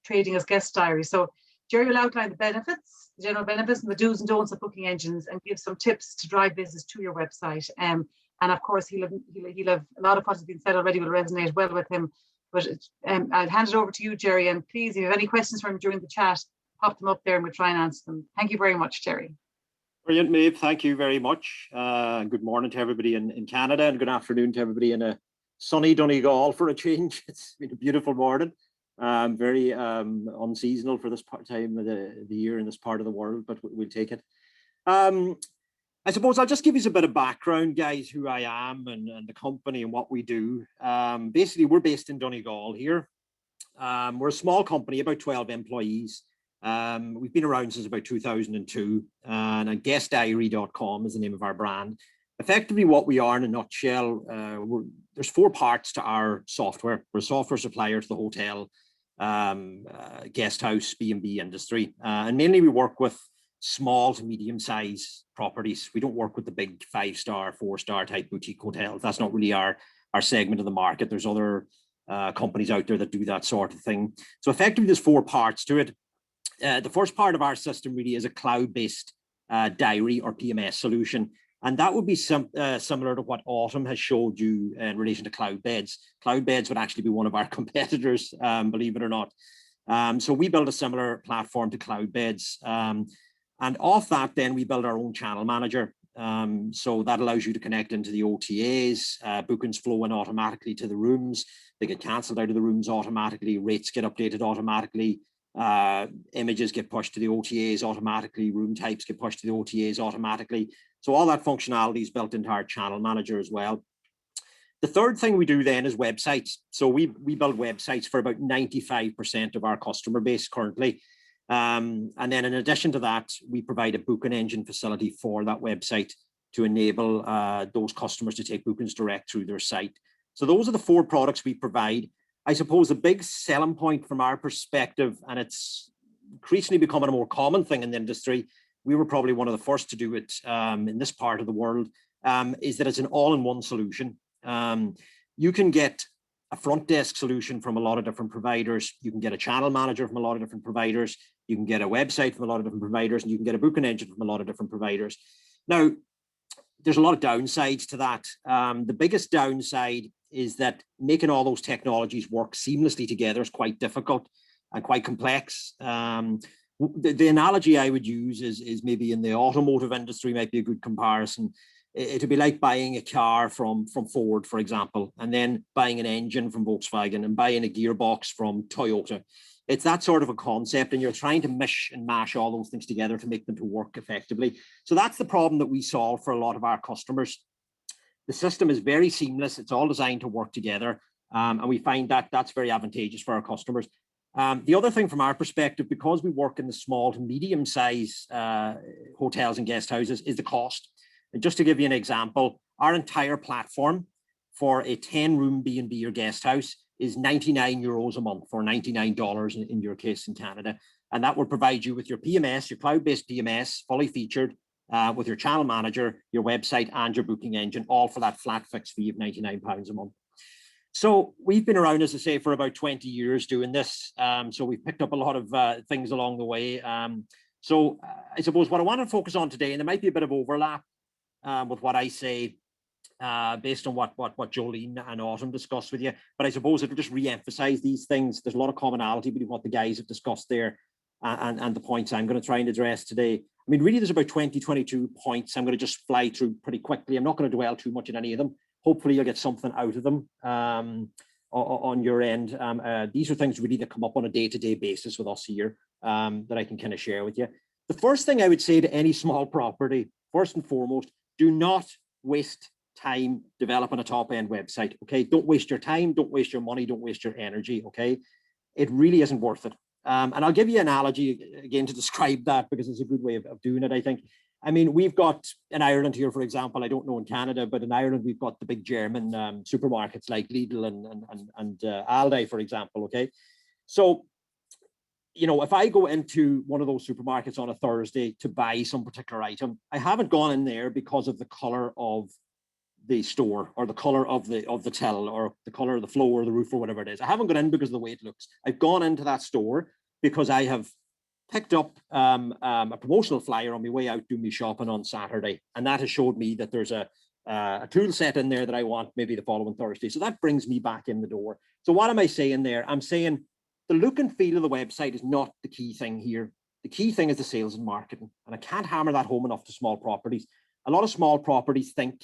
trading as guest diary. So Jerry will outline the benefits, the general benefits and the do's and don'ts of booking engines and give some tips to drive business to your website. And of course, he'll have a lot of what has been said already will resonate well with him. But I'll hand it over to you, Jerry. And please, if you have any questions for him during the chat, pop them up there and we'll try and answer them. Thank you very much, Jerry. Brilliant, Maeve. Thank you very much. Good morning to everybody in Canada and good afternoon to everybody in a sunny Donegal for a change. It's been a beautiful morning. Very unseasonal for this time of the year in this part of the world, but we'll take it. I suppose I'll just give you a bit of background, guys, who I am and the company and what we do. Basically, we're based in Donegal here. We're a small company, about 12 employees. We've been around since about 2002, and guestdiary.com is the name of our brand. Effectively, what we are in a nutshell, there's 4 parts to our software. We're a software supplier to the hotel, guest house, B&B industry. And mainly we work with small to medium size properties. We don't work with the big 5-star, 4-star type boutique hotels. That's not really our segment of the market. There's other companies out there that do that sort of thing. So effectively, there's 4 parts to it. The first part of our system really is a cloud-based diary or PMS solution. And that would be similar to what Autumn has showed you in relation to cloud beds. Cloud beds would actually be one of our competitors, believe it or not. So we build a similar platform to cloud beds. And off that, then we build our own channel manager. So that allows you to connect into the OTAs, bookings flow in automatically to the rooms. They get canceled out of the rooms automatically. Rates get updated automatically. Images get pushed to the OTAs automatically. Room types get pushed to the OTAs automatically. So all that functionality is built into our channel manager as well. The third thing we do then is websites. So we build websites for about 95% of our customer base currently. And then in addition to that, we provide a booking engine facility for that website to enable those customers to take bookings direct through their site. So those are the 4 products we provide. I suppose a big selling point from our perspective, and it's increasingly becoming a more common thing in the industry, we were probably one of the first to do it in this part of the world, is that it's an all-in-one solution. You can get a front desk solution from a lot of different providers. You can get a channel manager from a lot of different providers. You can get a website from a lot of different providers, and you can get a booking engine from a lot of different providers. Now, there's a lot of downsides to that. The biggest downside is that making all those technologies work seamlessly together is quite difficult and quite complex. The analogy I would use is maybe in the automotive industry might be a good comparison. It would be like buying a car from Ford, for example, and then buying an engine from Volkswagen and buying a gearbox from Toyota. It's that sort of a concept, and you're trying to mish and mash all those things together to make them to work effectively. So that's the problem that we solve for a lot of our customers. The system is very seamless. It's all designed to work together. And we find that that's very advantageous for our customers. The other thing from our perspective, because we work in the small to medium size hotels and guest houses, is the cost. And just to give you an example, our entire platform for a 10-room B&B or guest house is €99 a month, or $99 in your case in Canada. And that will provide you with your PMS, your cloud-based PMS, fully featured, with your channel manager, your website, and your booking engine, all for that flat fixed fee of £99 a month. So we've been around, as I say, for about 20 years doing this. So we've picked up a lot of things along the way. So I suppose what I want to focus on today, and there might be a bit of overlap with what I say based on what Jolene and Autumn discussed with you, but I suppose it'll just re-emphasize these things. There's a lot of commonality between what the guys have discussed there and the points I'm going to try and address today. I mean, really, there's about 22 points. I'm going to just fly through pretty quickly. I'm not going to dwell too much on any of them. Hopefully you'll get something out of them on your end. These are things really that come up on a day-to-day basis with us here that I can kind of share with you. The first thing I would say to any small property, first and foremost, do not waste time developing a top-end website, okay? Don't waste your time, don't waste your money, don't waste your energy, okay? It really isn't worth it. And I'll give you an analogy again to describe that, because it's a good way of doing it, I think. I mean, we've got in Ireland here, for example, I don't know in Canada, but in Ireland, we've got the big German supermarkets like Lidl and Aldi, for example, okay? So, you know, if I go into one of those supermarkets on a Thursday to buy some particular item, I haven't gone in there because of the color of the store or the color of the till or the color of the floor or the roof or whatever it is. I haven't gone in because of the way it looks. I've gone into that store because I have picked up a promotional flyer on my way out doing my shopping on Saturday, and that has showed me that there's a tool set in there that I want maybe the following Thursday. So that brings me back in the door. So what am I saying there? I'm saying the look and feel of the website is not the key thing here. The key thing is the sales and marketing, and I can't hammer that home enough to small properties. A lot of small properties think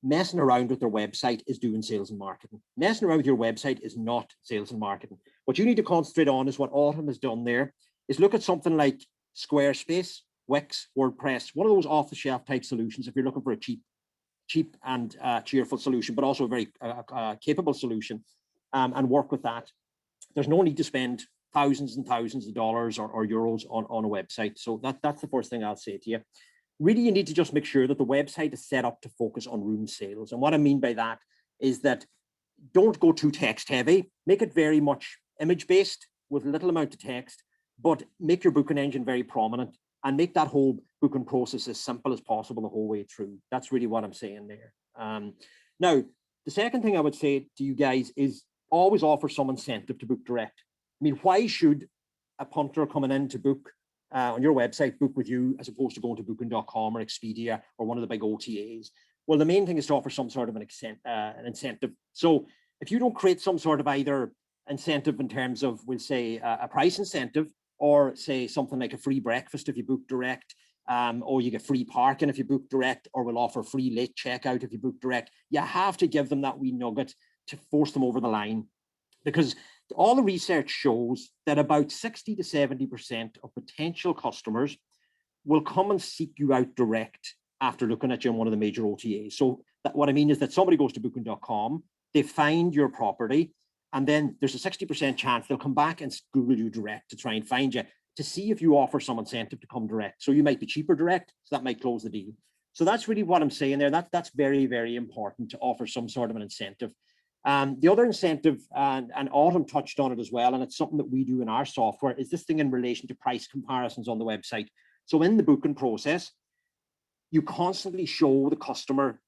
messing around with their website is doing sales and marketing. Messing around with your website is not sales and marketing. What you need to concentrate on is what Autumn has done there, is look at something like Squarespace, Wix, WordPress, one of those off-the-shelf type solutions if you're looking for a cheap and cheerful solution, but also a very capable solution, and work with that. There's no need to spend thousands and thousands of dollars or euros on a website. So that's the first thing I'll say to you. Really, you need to just make sure that the website is set up to focus on room sales. And what I mean by that is that don't go too text heavy. Make it very much image based with little amount of text, but make your booking engine very prominent. and make that whole booking process as simple as possible the whole way through. That's really what I'm saying there. Now, the second thing I would say to you guys is always offer some incentive to book direct. I mean, why should a punter coming in to book on your website book with you as opposed to going to booking.com or Expedia or one of the big OTAs? Well, the main thing is to offer some sort of an incentive. So if you don't create some sort of either incentive in terms of, we'll say, a price incentive, or say something like a free breakfast if you book direct, or you get free parking if you book direct, or we'll offer free late checkout if you book direct, you have to give them that wee nugget to force them over the line. Because all the research shows that about 60 to 70% of potential customers will come and seek you out direct after looking at you on one of the major OTAs. So what I mean is that somebody goes to booking.com, they find your property, and then there's a 60% chance they'll come back and Google you direct to try and find you, to see if you offer some incentive to come direct. So you might be cheaper direct, so that might close the deal. So that's really what I'm saying there. That's very, very important to offer some sort of an incentive. The other incentive, and Autumn touched on it as well, and it's something that we do in our software, is this thing in relation to price comparisons on the website. So in the booking process, you constantly show the customer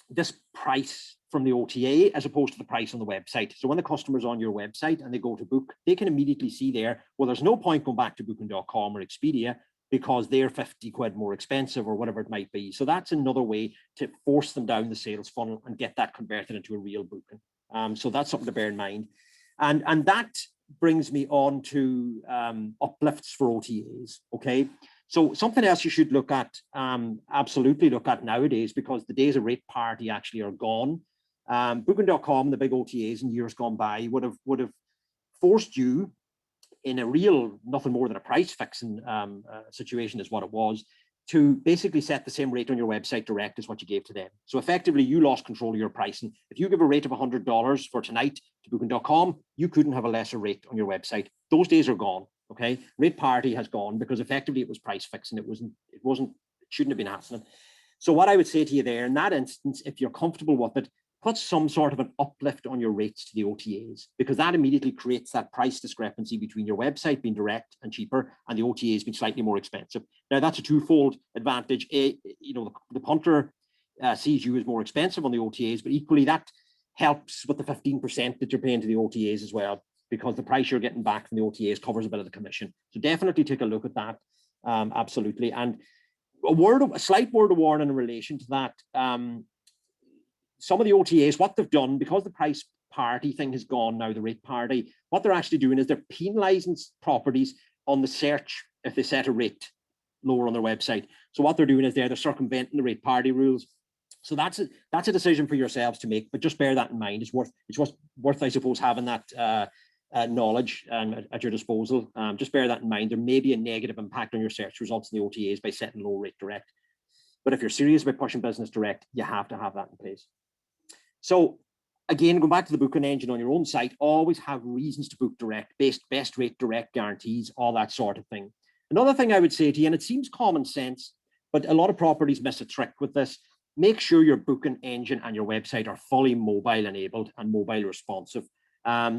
this price from the OTA as opposed to the price on the website. So when the customer's on your website and they go to book, they can immediately see there, well, there's no point going back to booking.com or Expedia because they're 50 quid more expensive or whatever it might be. So that's another way to force them down the sales funnel and get that converted into a real booking. So that's something to bear in mind. And that brings me on to uplifts for OTAs, okay? So something else you should look at, absolutely look at nowadays, because the days of rate parity actually are gone. Booking.com, the big OTAs in years gone by would have forced you in a real, nothing more than a price fixing situation is what it was, to basically set the same rate on your website direct as what you gave to them. So effectively you lost control of your pricing. If you give a rate of $100 for tonight to booking.com, you couldn't have a lesser rate on your website. Those days are gone. Okay, rate parity has gone because effectively it was price fixing. It shouldn't have been happening. So what I would say to you there, in that instance, if you're comfortable with it, put some sort of an uplift on your rates to the OTAs, because that immediately creates that price discrepancy between your website being direct and cheaper and the OTAs being slightly more expensive. Now that's a twofold advantage. The punter sees you as more expensive on the OTAs, but equally that helps with the 15% that you're paying to the OTAs as well, because the price you're getting back from the OTAs covers a bit of the commission. So definitely take a look at that, absolutely. And a slight word of warning in relation to that. Some of the OTAs, what they've done, because the price parity thing has gone now, the rate parity, what they're actually doing is they're penalizing properties on the search if they set a rate lower on their website. So what they're doing is they're circumventing the rate parity rules. So that's a decision for yourselves to make, but just bear that in mind. It's worth I suppose, having that knowledge at your disposal. Just bear that in mind. There may be a negative impact on your search results in the OTAs by setting low rate direct. But if you're serious about pushing business direct, you have to have that in place. So again, going back to the booking engine on your own site, always have reasons to book direct, best rate direct guarantees, all that sort of thing. Another thing I would say to you, and it seems common sense, but a lot of properties miss a trick with this. Make sure your booking engine and your website are fully mobile enabled and mobile responsive.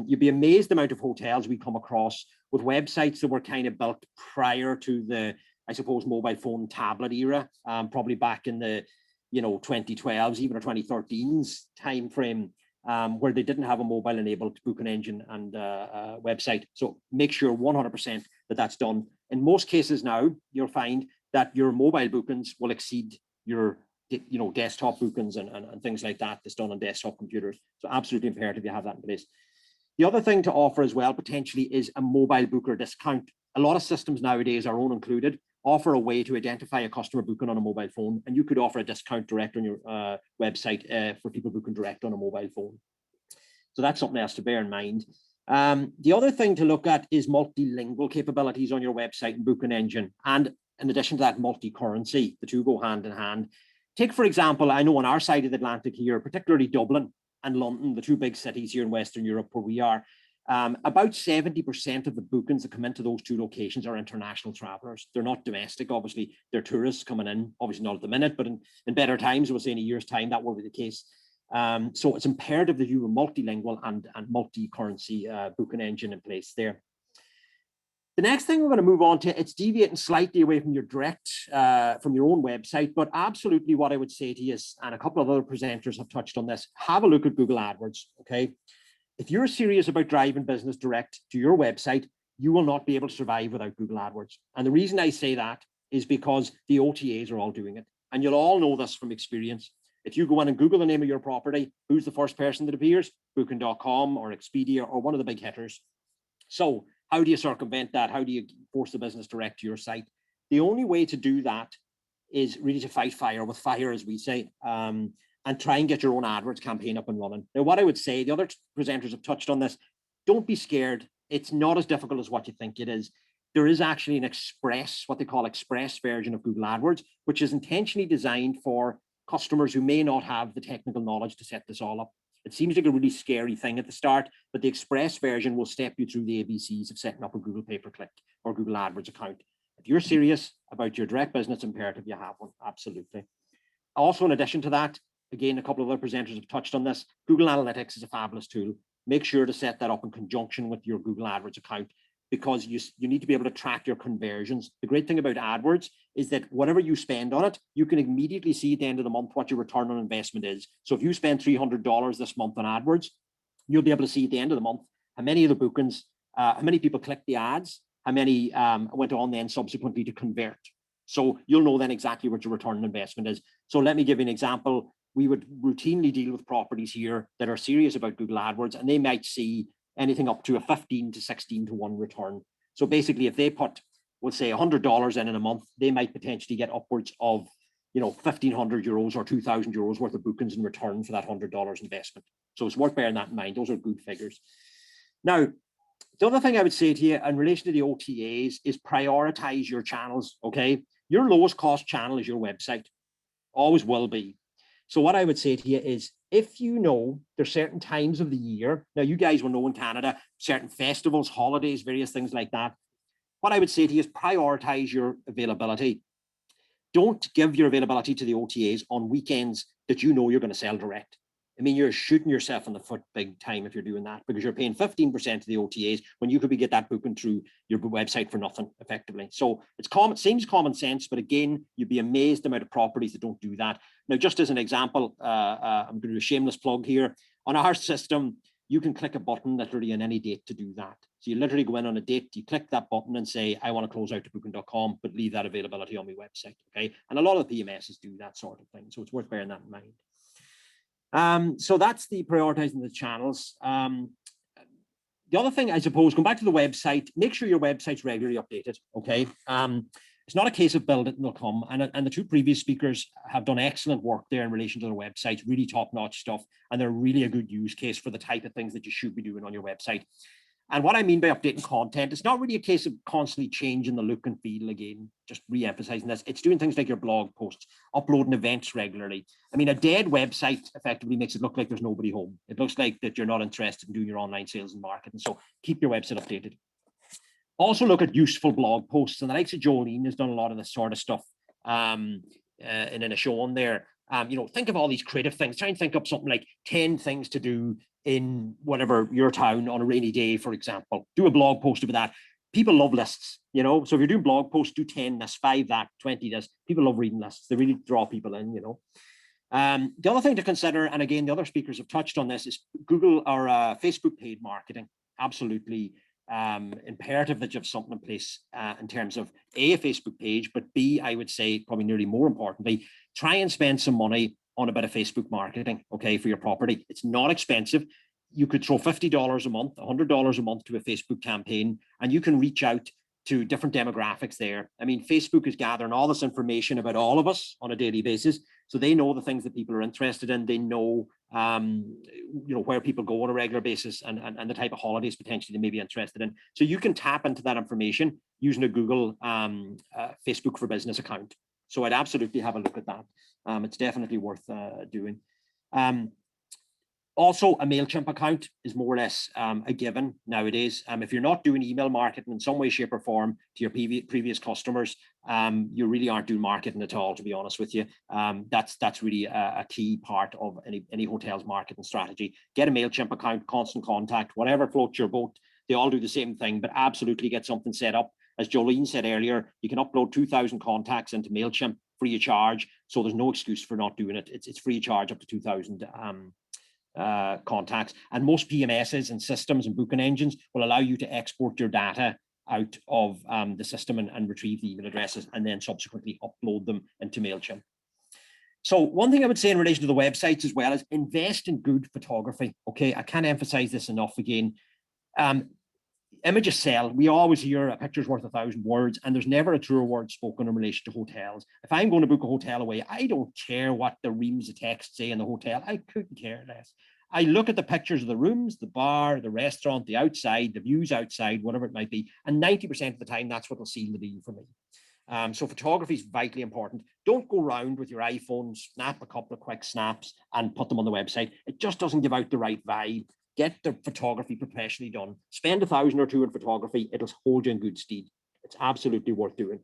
You'd be amazed the amount of hotels we come across with websites that were kind of built prior to the, I suppose, mobile phone tablet era, probably back in the 2012s, even or 2013s time frame, where they didn't have a mobile enabled booking engine and website. So make sure 100% that that's done. In most cases now, you'll find that your mobile bookings will exceed your desktop bookings and things like that that's done on desktop computers. So absolutely imperative you have that in place. The other thing to offer as well potentially is a mobile booker discount. A lot of systems nowadays, our own included, offer a way to identify a customer booking on a mobile phone, and you could offer a discount direct on your website for people booking direct on a mobile phone. So that's something else to bear in mind. The other thing to look at is multilingual capabilities on your website and booking engine. And in addition to that, multi-currency, the two go hand in hand. Take, for example, I know on our side of the Atlantic here, particularly Dublin and London, the two big cities here in Western Europe where we are, about 70% of the bookings that come into those two locations are international travelers. They're not domestic, obviously. They're tourists coming in, obviously not at the minute, but in better times, we'll say in a year's time, that will be the case. So it's imperative that you have a multilingual and multi-currency booking engine in place there. The next thing we're going to move on to, it's deviating slightly away from your direct, from your own website, but absolutely what I would say to you is, and a couple of other presenters have touched on this, have a look at Google AdWords, okay? If you're serious about driving business direct to your website, you will not be able to survive without Google AdWords. And the reason I say that is because the OTAs are all doing it. And you'll all know this from experience. If you go in and Google the name of your property, who's the first person that appears? Booking.com or Expedia or one of the big hitters. So how do you circumvent that? How do you force the business direct to your site? The only way to do that is really to fight fire with fire, as we say, and try and get your own AdWords campaign up and running. Now, what I would say, the other presenters have touched on this, don't be scared. It's not as difficult as what you think it is. There is actually an express, what they call express version of Google AdWords, which is intentionally designed for customers who may not have the technical knowledge to set this all up. It seems like a really scary thing at the start, but the express version will step you through the ABCs of setting up a Google pay-per-click or Google AdWords account. If you're serious about your direct business imperative, you have one, absolutely. Also, in addition to that, again, a couple of other presenters have touched on this, Google Analytics is a fabulous tool. Make sure to set that up in conjunction with your Google AdWords account, because you need to be able to track your conversions. The great thing about AdWords is that whatever you spend on it, you can immediately see at the end of the month what your return on investment is. So if you spend $300 this month on AdWords, you'll be able to see at the end of the month how many of the bookings, how many people clicked the ads, how many went on then subsequently to convert. So you'll know then exactly what your return on investment is. So let me give you an example. We would routinely deal with properties here that are serious about Google AdWords, and they might see anything up to a 15 to 16 to 1 return. So basically, if they put, we'll say $100 in a month, they might potentially get upwards of, 1,500 euros or 2,000 euros worth of bookings in return for that $100 investment. So it's worth bearing that in mind. Those are good figures. Now, the other thing I would say to you in relation to the OTAs is prioritize your channels, okay? Your lowest cost channel is your website, always will be. So what I would say to you is, if you know there's certain times of the year, now you guys will know in Canada, certain festivals, holidays, various things like that. What I would say to you is prioritize your availability. Don't give your availability to the OTAs on weekends that you know you're going to sell direct. I mean, you're shooting yourself in the foot big time if you're doing that, because you're paying 15% to the OTAs when you could get that booking through your website for nothing, effectively. So it seems common sense, but again, you'd be amazed the amount of properties that don't do that. Now, just as an example, I'm going to do a shameless plug here. On our system, you can click a button literally on any date to do that. So you literally go in on a date, you click that button and say, I want to close out to booking.com, but leave that availability on my website, okay? And a lot of the PMSs do that sort of thing. So it's worth bearing that in mind. So that's the prioritizing the channels. The other thing, I suppose, going back to the website, make sure your website's regularly updated, okay? It's not a case of build it and they'll come. And the two previous speakers have done excellent work there in relation to their websites, really top-notch stuff. And they're really a good use case for the type of things that you should be doing on your website. And what I mean by updating content, it's not really a case of constantly changing the look and feel again, just re-emphasizing this. It's doing things like your blog posts, uploading events regularly. I mean, a dead website effectively makes it look like there's nobody home. It looks like that you're not interested in doing your online sales and marketing. So keep your website updated. Also look at useful blog posts, and the likes of Jolene has done a lot of this sort of stuff in a show on there. Think of all these creative things. Try and think up something like 10 things to do in whatever your town on a rainy day, for example. Do a blog post about that. People love lists, so if you're doing blog posts, do 10 this, 5 that, 20 this. People love reading lists. They really draw people in, The other thing to consider, and again, the other speakers have touched on this, is Google or Facebook paid marketing. Absolutely imperative that you have something in place in terms of A, Facebook page, but B, I would say probably nearly more importantly, try and spend some money on a bit of Facebook marketing, okay, for your property. It's not expensive. You could throw $50 a month, $100 a month to a Facebook campaign, and you can reach out to different demographics there. I mean, Facebook is gathering all this information about all of us on a daily basis. So they know the things that people are interested in. They know, where people go on a regular basis and the type of holidays potentially they may be interested in. So you can tap into that information using a Google Facebook for Business account. So I'd absolutely have a look at that. It's definitely worth doing. Also, a MailChimp account is more or less a given nowadays. If you're not doing email marketing in some way, shape, or form to your previous customers, you really aren't doing marketing at all, to be honest with you. That's really a key part of any hotel's marketing strategy. Get a MailChimp account, constant contact, whatever floats your boat. They all do the same thing, but absolutely get something set up. As Jolene said earlier, you can upload 2,000 contacts into MailChimp free of charge. So there's no excuse for not doing it. It's free of charge up to 2,000 contacts. And most PMSs and systems and booking engines will allow you to export your data out of the system and retrieve the email addresses and then subsequently upload them into MailChimp. So one thing I would say in relation to the websites as well is invest in good photography. Okay, I can't emphasize this enough again. Images sell. We always hear a picture's worth 1,000 words, and there's never a truer word spoken in relation to hotels. If I'm going to book a hotel away, I don't care what the reams of text say in the hotel. I couldn't care less. I look at the pictures of the rooms, the bar, the restaurant, the outside, the views outside, whatever it might be. And 90% of the time, that's what will seal the deal for me. So photography is vitally important. Don't go around with your iPhone, snap a couple of quick snaps and put them on the website. It just doesn't give out the right vibe. Get the photography professionally done. Spend 1,000 or 2 in photography. It'll hold you in good stead. It's absolutely worth doing.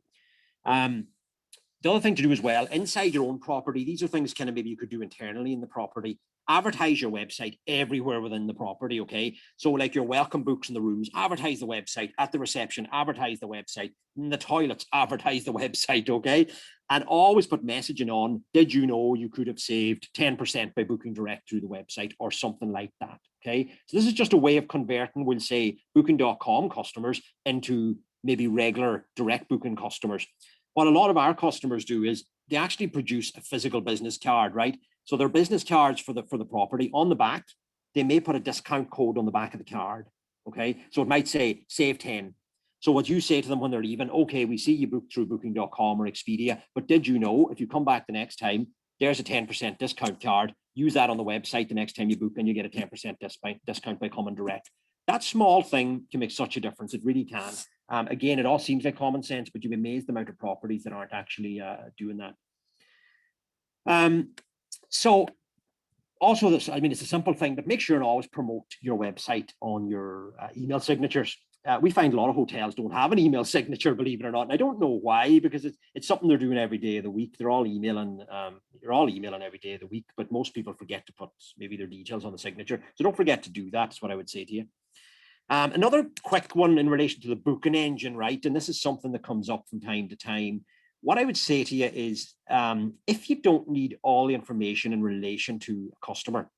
The other thing to do as well, inside your own property, these are things kind of maybe you could do internally in the property. Advertise your website everywhere within the property, okay? So like your welcome books in the rooms, advertise the website. At the reception, advertise the website. In the toilets, advertise the website, okay? And always put messaging on, did you know you could have saved 10% by booking direct through the website or something like that, okay? So this is just a way of converting, we'll say, booking.com customers into maybe regular direct booking customers. What a lot of our customers do is they actually produce a physical business card, right? So their business cards for the property on the back, they may put a discount code on the back of the card, okay? So it might say save 10. So what you say to them when they're leaving, okay, we see you booked through booking.com or Expedia, but did you know if you come back the next time, there's a 10% discount card, use that on the website the next time you book and you get a 10% discount by coming direct. That small thing can make such a difference, it really can. Again, it all seems like common sense, but you'd be amazed the amount of properties that aren't actually doing that. So also this, I mean, it's a simple thing, but make sure and always promote your website on your email signatures. We find a lot of hotels don't have an email signature, believe it or not. And I don't know why, because it's something they're doing every day of the week. They're all emailing, you're all emailing every day of the week, but most people forget to put maybe their details on the signature. So don't forget to do that. That's what I would say to you. Another quick one in relation to the booking engine, right? And this is something that comes up from time to time. What I would say to you is, if you don't need all the information in relation to a customer,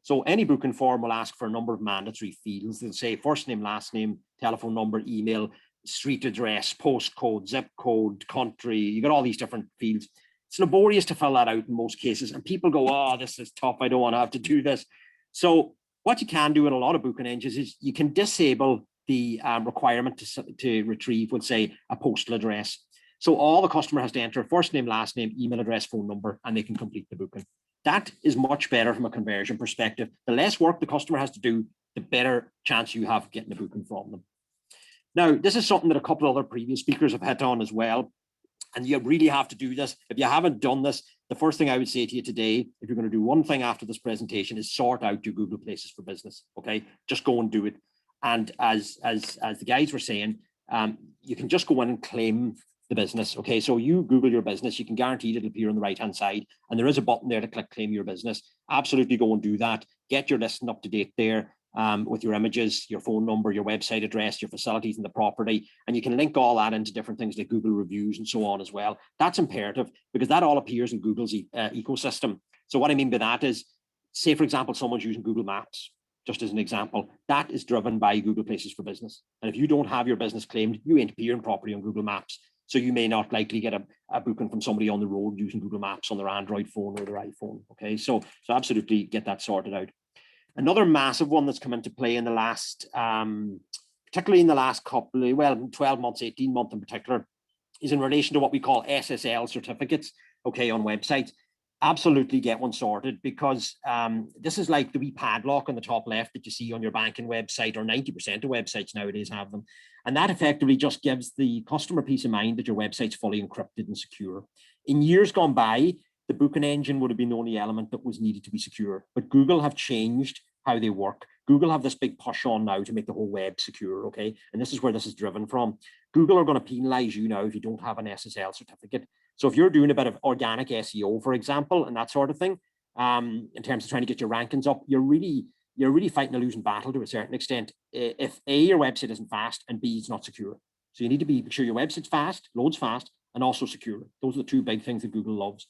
so any booking form will ask for a number of mandatory fields. They'll say first name, last name, telephone number, email, street address, postcode, zip code, country. You got all these different fields. It's laborious to fill that out in most cases. And people go, oh, this is tough. I don't want to have to do this. So what you can do in a lot of booking engines is you can disable the requirement to retrieve, let's say, a postal address. So all the customer has to enter first name, last name, email address, phone number, and they can complete the booking. That is much better from a conversion perspective. The less work the customer has to do, the better chance you have of getting a booking from them. Now, this is something that a couple of other previous speakers have hit on as well. And you really have to do this. If you haven't done this, the first thing I would say to you today, if you're going to do one thing after this presentation, is sort out your Google Places for Business. Okay, just go and do it. And as the guys were saying, you can just go in and claim the business. Okay, so you Google your business, you can guarantee it'll appear on the right hand side, and there is a button there to click claim your business. Absolutely go and do that. Get your listing up to date there. With your images, your phone number, your website address, your facilities and the property, and you can link all that into different things like Google reviews and so on as well. That's imperative because that all appears in Google's ecosystem. So what I mean by that is, say for example, someone's using Google Maps, just as an example, that is driven by Google Places for Business. And if you don't have your business claimed, you ain't appearing properly on Google Maps. So you may not likely get a booking from somebody on the road using Google Maps on their Android phone or their iPhone. Okay, so absolutely get that sorted out. Another massive one that's come into play in the last, particularly in the last couple of, well, 12 months, 18 months in particular, is in relation to what we call SSL certificates, okay, on websites. Absolutely get one sorted, because this is like the wee padlock on the top left that you see on your banking website, or 90% of websites nowadays have them. And that effectively just gives the customer peace of mind that your website's fully encrypted and secure. In years gone by, the booking engine would have been the only element that was needed to be secure. But Google have changed how they work. Google have this big push on now to make the whole web secure, okay? And this is where this is driven from. Google are going to penalize you now if you don't have an SSL certificate. So if you're doing a bit of organic SEO, for example, and that sort of thing, in terms of trying to get your rankings up, you're really you're really fighting a losing battle to a certain extent. If A, your website isn't fast, and B, it's not secure. So you need to make sure your website's fast, loads fast, and also secure. Those are the two big things that Google loves.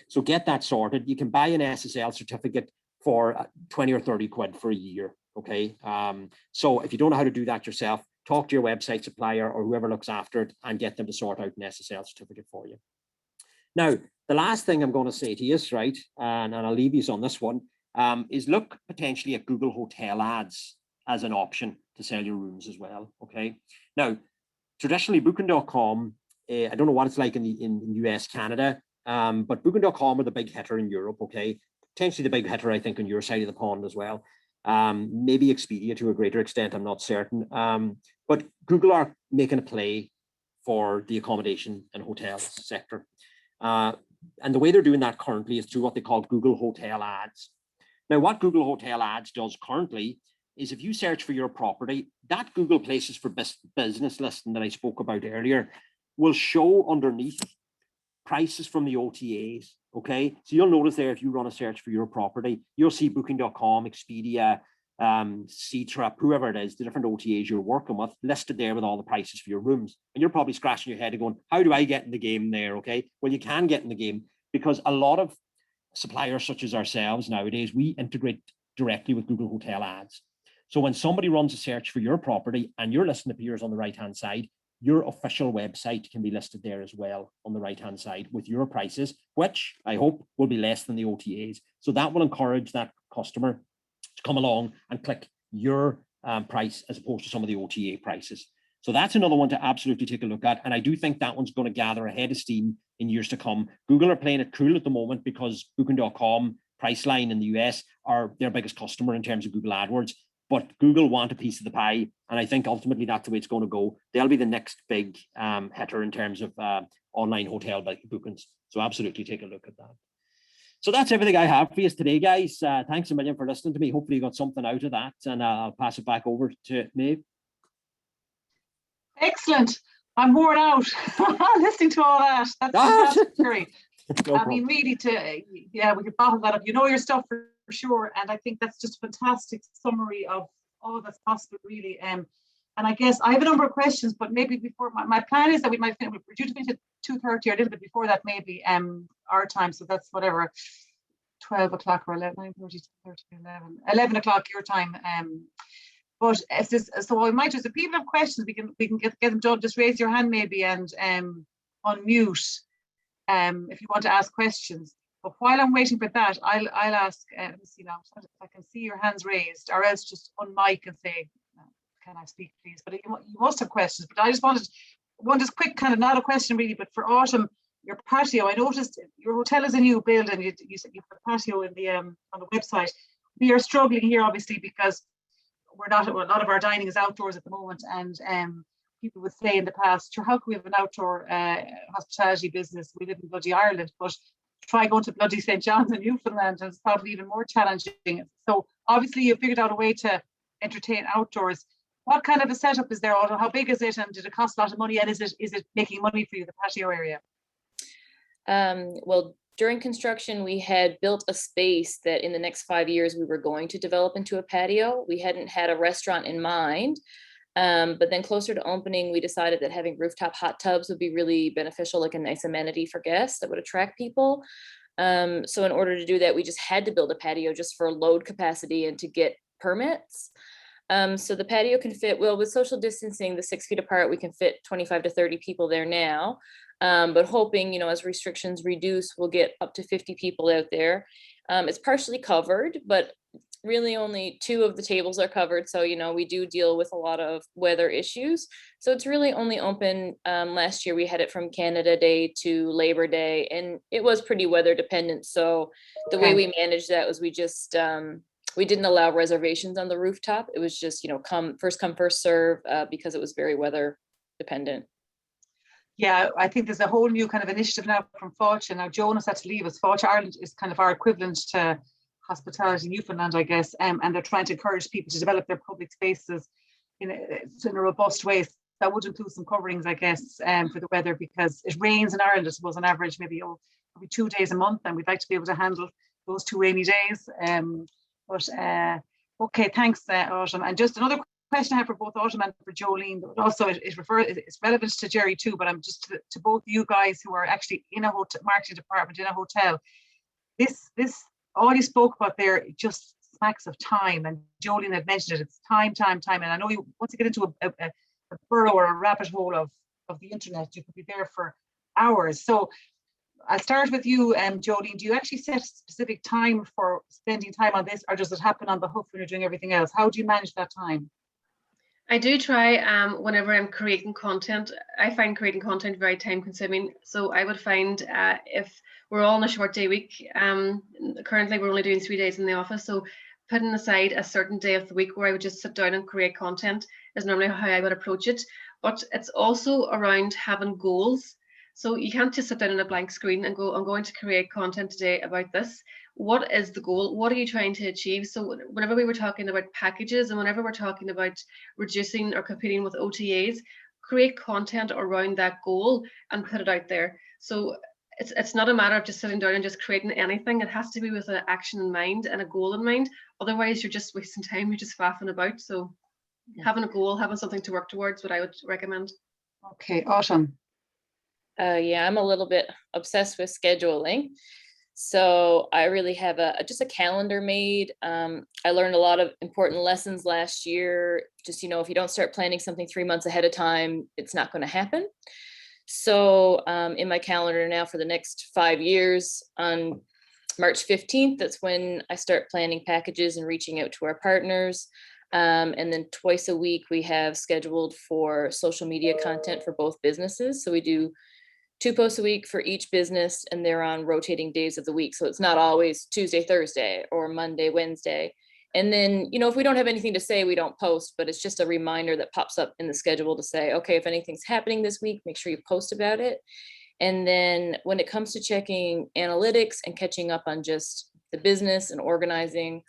So get that sorted. You can buy an SSL certificate for 20 or 30 quid for a year, okay? So if you don't know how to do that yourself, talk to your website supplier or whoever looks after it and get them to sort out an SSL certificate for you. Now, the last thing I'm going to say to you is, right, and I'll leave you on this one, is look potentially at Google Hotel Ads as an option to sell your rooms as well, okay? Now, traditionally, Booking.com, I don't know what it's like in US, Canada, but Booking.com are the big hitter in Europe, okay? Potentially the big hitter, I think, on your side of the pond as well. Maybe Expedia to a greater extent, I'm not certain. But Google are making a play for the accommodation and hotels sector. And the way they're doing that currently is through what they call Google Hotel Ads. Now, what Google Hotel Ads does currently is if you search for your property, that Google Places for Business listing that I spoke about earlier will show underneath prices from the OTAs, okay? So you'll notice there, if you run a search for your property, you'll see Booking.com, Expedia, C-Trip, whoever it is, the different OTAs you're working with, listed there with all the prices for your rooms. And you're probably scratching your head and going, how do I get in the game there, okay? Well, you can get in the game because a lot of suppliers such as ourselves nowadays, we integrate directly with Google Hotel Ads. So when somebody runs a search for your property and your listing appears on the right-hand side, your official website can be listed there as well on the right-hand side with your prices, which I hope will be less than the OTAs. So that will encourage that customer to come along and click your price as opposed to some of the OTA prices. So that's another one to absolutely take a look at. And I do think that one's going to gather a head of steam in years to come. Google are playing it cool at the moment because Booking.com, Priceline in the US are their biggest customer in terms of Google AdWords. But Google want a piece of the pie. And I think ultimately that's the way it's going to go. They'll be the next big hitter in terms of online hotel bookings. So absolutely take a look at that. So that's everything I have for you today, guys. Thanks a million for listening to me. Hopefully you got something out of that. And I'll pass it back over to Maeve. Excellent. I'm worn out listening to all that. That's fantastic. No I mean, really, we could bottle that up. You know your stuff for sure. And I think that's just a fantastic summary of all that's possible, really. And I guess I have a number of questions, but maybe before my plan is that we might finish, we're due to finish at 2:30 or a little bit before that, maybe our time. So that's whatever, 12 o'clock or 11, 9:30, 11 o'clock your time. But if this, so I might just, if people have questions, we can get them done. Just raise your hand maybe and unmute if you want to ask questions. But while I'm waiting for that, I'll ask. Let me see now if I can see your hands raised, or else just unmic and say, "Can I speak, please?" But you must have questions. But I just wanted one just quick kind of, not a question really, but for Autumn, your patio. I noticed your hotel is a new build, and you said you put a patio in the on the website. We are struggling here, obviously, because we're not. A lot of our dining is outdoors at the moment, and people would say in the past, sure, how can we have an outdoor hospitality business? We live in bloody Ireland, but try going to bloody St. John's in Newfoundland, and it's probably even more challenging. So obviously you figured out a way to entertain outdoors. What kind of a setup is there, Autumn? How big is it, and did it cost a lot of money, and is it making money for you, the patio area? Well, during construction, we had built a space that in the next 5 years we were going to develop into a patio. We hadn't had a restaurant in mind. But then closer to opening, we decided that having rooftop hot tubs would be really beneficial, like a nice amenity for guests that would attract people. So in order to do that, we just had to build a patio just for load capacity and to get permits. So the patio can fit, well, with social distancing, the 6 feet apart, we can fit 25 to 30 people there now. But hoping, as restrictions reduce, we'll get up to 50 people out there. It's partially covered, but really only 2 of the tables are covered. So, we do deal with a lot of weather issues. So it's really only open, last year we had it from Canada Day to Labor Day, and it was pretty weather dependent. So the way we managed that was we just, we didn't allow reservations on the rooftop. It was just, first come, first serve, because it was very weather dependent. Yeah, I think there's a whole new kind of initiative now from Fáilte. Now Jonas had to leave us. Fáilte Ireland is kind of our equivalent to Hospitality Newfoundland, I guess, and they're trying to encourage people to develop their public spaces in a robust way. That would include some coverings, I guess, for the weather, because it rains in Ireland, I suppose, on average, maybe 2 days a month, and we'd like to be able to handle those 2 rainy days. But okay, thanks, Autumn. And just another question I have for both Autumn and for Jolene, but also it's relevant to Jerry too, but I'm just to both you guys who are actually in a hotel marketing department in a hotel. This all you spoke about there just smacks of time, and Jolene had mentioned it. It's time. And I know you once you get into a burrow or a rabbit hole of the internet, you could be there for hours. So I'll start with you, Jolene. Do you actually set a specific time for spending time on this, or does it happen on the hoof when you're doing everything else? How do you manage that time? I do try whenever I'm creating content. I find creating content very time consuming. So I would find if we're all on a short day week, currently we're only doing 3 days in the office. So putting aside a certain day of the week where I would just sit down and create content is normally how I would approach it. But it's also around having goals. So you can't just sit down on a blank screen and go, I'm going to create content today about this. What is the goal? What are you trying to achieve? So whenever we were talking about packages and whenever we're talking about reducing or competing with OTAs, create content around that goal and put it out there. So it's not a matter of just sitting down and just creating anything. It has to be with an action in mind and a goal in mind. Otherwise, you're just wasting time. You're just faffing about. So having a goal, having something to work towards, what I would recommend. Okay, Autumn. Yeah, I'm a little bit obsessed with scheduling. So I really have just a calendar made. I learned a lot of important lessons last year. Just, if you don't start planning something 3 months ahead of time, it's not going to happen. So in my calendar now for the next 5 years, on March 15th, that's when I start planning packages and reaching out to our partners. And then twice a week, we have scheduled for social media content for both businesses. So we do 2 posts a week for each business, and they're on rotating days of the week. So it's not always Tuesday, Thursday, or Monday, Wednesday. And then, if we don't have anything to say, we don't post, but it's just a reminder that pops up in the schedule to say, okay, if anything's happening this week, make sure you post about it. And then when it comes to checking analytics and catching up on just the business and organizing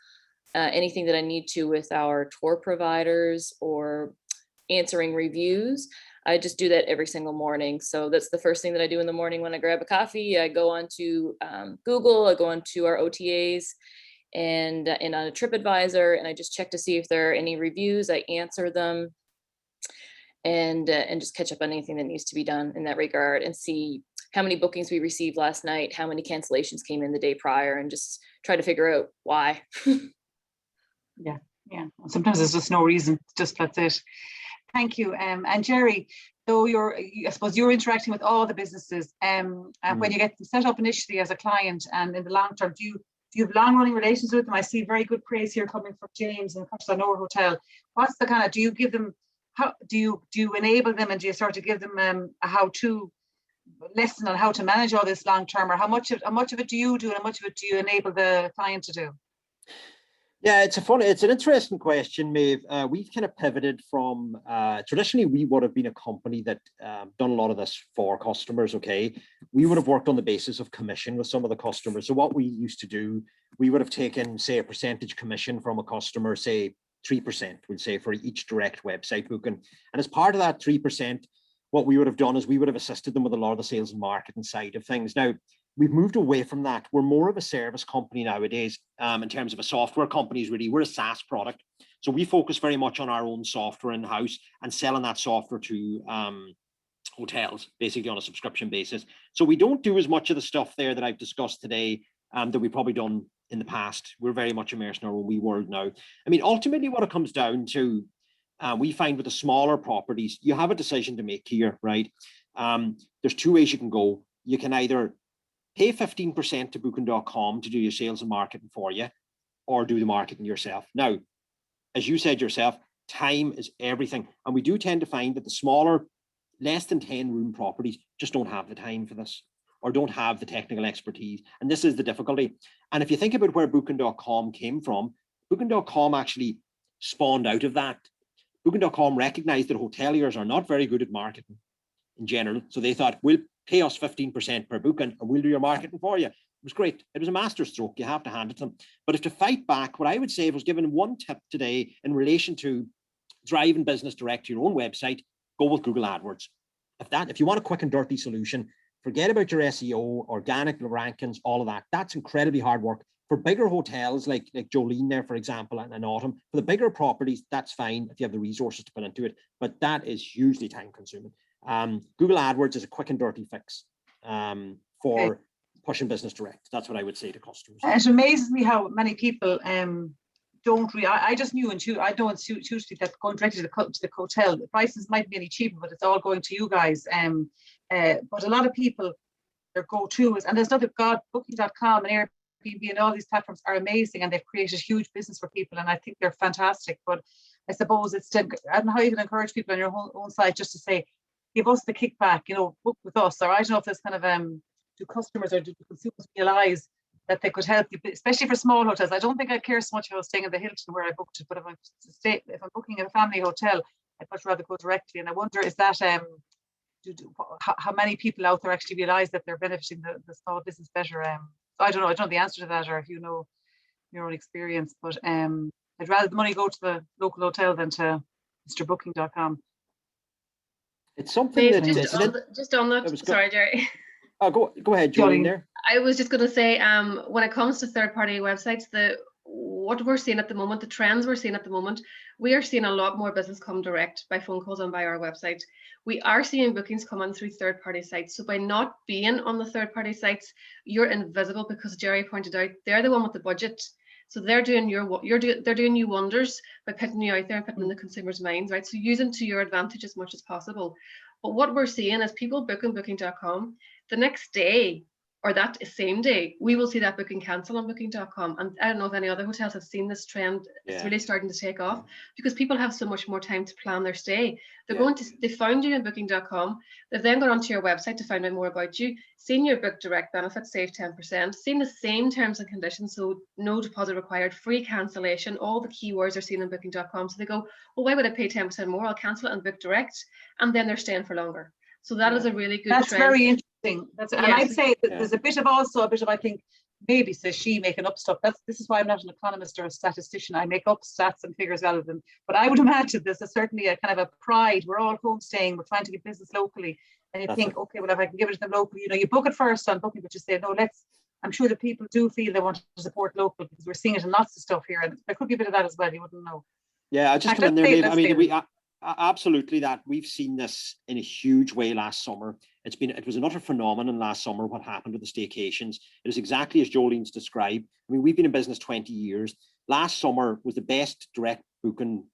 anything that I need to with our tour providers or answering reviews, I just do that every single morning. So that's the first thing that I do in the morning when I grab a coffee. I go onto Google, I go onto our OTAs and on a TripAdvisor, and I just check to see if there are any reviews. I answer them and just catch up on anything that needs to be done in that regard, and see how many bookings we received last night, how many cancellations came in the day prior, and just try to figure out why. Yeah. Sometimes there's just no reason. Just that's it. Thank you. And Jerry, though I suppose you're interacting with all the businesses, and when you get them set up initially as a client and in the long term, do you have long-running relations with them? I see very good praise here coming from James and Costello Hotel. What's the kind of, do you give them, how do you enable them, and do you sort of give them a how-to lesson on how to manage all this long term, or how much of it do you do and how much of it do you enable the client to do? Yeah, it's an interesting question, Maeve. We've kind of pivoted from, traditionally we would have been a company that done a lot of this for customers, okay? We would have worked on the basis of commission with some of the customers. So what we used to do, we would have taken, say, a percentage commission from a customer, say 3%, we'll say, for each direct website booking. And as part of that 3%, what we would have done is we would have assisted them with a lot of the sales and marketing side of things. Now, we've moved away from that. We're more of a service company nowadays, in terms of a software company. Really, we're a SaaS product. So we focus very much on our own software in-house and selling that software to hotels, basically on a subscription basis. So we don't do as much of the stuff there that I've discussed today that we've probably done in the past. We're very much immersed in our own wee world now. I mean, ultimately what it comes down to, we find with the smaller properties, you have a decision to make here, right? There's 2 ways you can go. You can either pay 15% to booking.com to do your sales and marketing for you, or do the marketing yourself. Now, as you said yourself, time is everything. And we do tend to find that the smaller, less than 10 room properties just don't have the time for this, or don't have the technical expertise. And this is the difficulty. And if you think about where booking.com came from, booking.com actually spawned out of that. Booking.com recognized that hoteliers are not very good at marketing in general. So they thought, we'll pay us 15% per booking and we'll do your marketing for you. It was great. It was a masterstroke. You have to hand it to them. But if to fight back, what I would say, if I was given one tip today in relation to driving business direct to your own website, go with Google AdWords. If you want a quick and dirty solution, forget about your SEO, organic rankings, all of that. That's incredibly hard work. For bigger hotels like Jolene there, for example, and Autumn, for the bigger properties, that's fine if you have the resources to put into it, but that is hugely time consuming. Google AdWords is a quick and dirty fix for pushing business direct. That's what I would say to customers. It amazes me how many people don't really. I just knew I know intuitively that going directly to the hotel, the prices might be any cheaper, but it's all going to you guys. But a lot of people, their go-to is, and there's nothing. God, Booking.com and Airbnb and all these platforms are amazing, and they've created huge business for people, and I think they're fantastic. But I suppose it's I don't know how you can encourage people on your own side just to say, give us the kickback, book with us. Or I don't know if there's kind of do customers or do consumers realize that they could help you, especially for small hotels. I don't think I'd care so much if I was staying in the Hilton where I booked it, but if I'm booking a family hotel, I'd much rather go directly. And I wonder, is that how many people out there actually realize that they're benefiting the small business better? So I don't know the answer to that, or if you know your own experience, but I'd rather the money go to the local hotel than to MrBooking.com. It's something that just on that. Sorry, Jerry. Oh, go ahead, Jolene there. I was just going to say, when it comes to third-party websites, what we're seeing at the moment, the trends we're seeing at the moment, we are seeing a lot more business come direct by phone calls and by our website. We are seeing bookings come on through third-party sites. So by not being on the third-party sites, you're invisible, because Jerry pointed out they're the one with the budget. So they're doing they're doing you wonders by putting you out there and putting in the consumer's minds, right? So use them to your advantage as much as possible. But what we're seeing is people book on Booking.com, the next day or that same day, we will see that booking cancel on Booking.com. And I don't know if any other hotels have seen this trend. Yeah. It's really starting to take off because people have so much more time to plan their stay. They found you on Booking.com. They've then gone onto your website to find out more about you, seen your book direct benefit, save 10%, seen the same terms and conditions, so no deposit required, free cancellation, all the keywords are seen on Booking.com. So they go, well, why would I pay 10% more? I'll cancel it and book direct. And then they're staying for longer. So that is a really good trend. Very interesting. And I'd say that there's a bit of, I think, maybe says she making up stuff. This is why I'm not an economist or a statistician. I make up stats and figures rather than, but I would imagine this is certainly a kind of a pride. We're all homestaying, we're trying to get business locally. And you think, okay, well, if I can give it to them locally, you book it first on Booking, but you say, no, I'm sure that people do feel they want to support local because we're seeing it in lots of stuff here. And there could be a bit of that as well, you wouldn't know. Yeah, I just come in there, Dave. I mean, absolutely that we've seen this in a huge way last summer. It was an utter phenomenon last summer what happened with the staycations. It is exactly as Jolene's described. I mean, we've been in business 20 years. Last summer was the best direct booking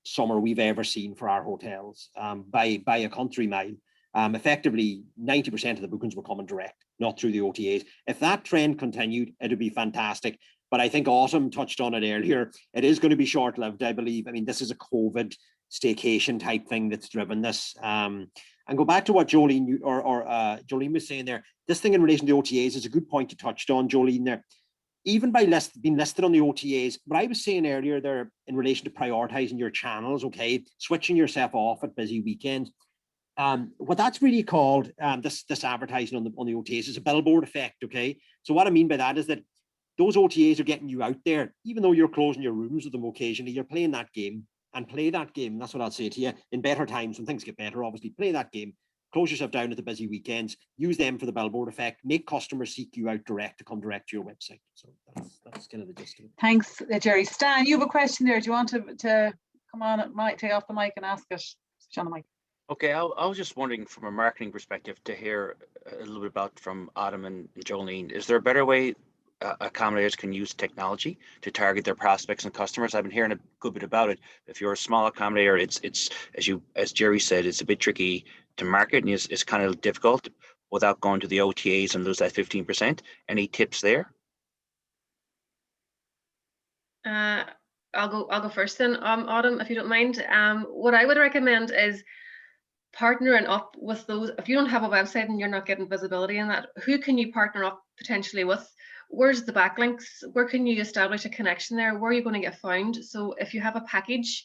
summer we've ever seen for our hotels by a country mile. Effectively 90% of the bookings were coming direct, not through the OTAs. If that trend continued, it would be fantastic. But I think Autumn touched on it earlier. It is going to be short-lived, I believe. I mean, this is a COVID staycation type thing that's driven this. And go back to what Jolene Jolene was saying there. This thing in relation to OTAs is a good point you touched on, Jolene, there. Even by being listed on the OTAs, what I was saying earlier there in relation to prioritizing your channels, okay, switching yourself off at busy weekends. What that's really called, this advertising on the OTAs is a billboard effect, okay? So what I mean by that is that those OTAs are getting you out there, even though you're closing your rooms with them occasionally, you're playing that game. And play that game. That's what I'll say to you. In better times, when things get better, obviously, play that game. Close yourself down at the busy weekends. Use them for the billboard effect. Make customers seek you out direct to come direct to your website. So that's kind of the gist of it. Thanks, Jerry. Stan, you have a question there. Do you want to come on, take off the mic and ask it? Switch on the mic. Okay, I was just wondering from a marketing perspective to hear a little bit about from Autumn and Jolene. Is there a better way accommodators can use technology to target their prospects and customers? I've been hearing a good bit about it. If you're a small accommodator, it's as Jerry said, it's a bit tricky to market and it's kind of difficult without going to the OTAs and lose that 15%. Any tips there? I'll go first then, Autumn, if you don't mind. What I would recommend is partnering up with those. If you don't have a website and you're not getting visibility in that, who can you partner up potentially with? Where's the backlinks? Where can you establish a connection there? Where are you going to get found? So if you have a package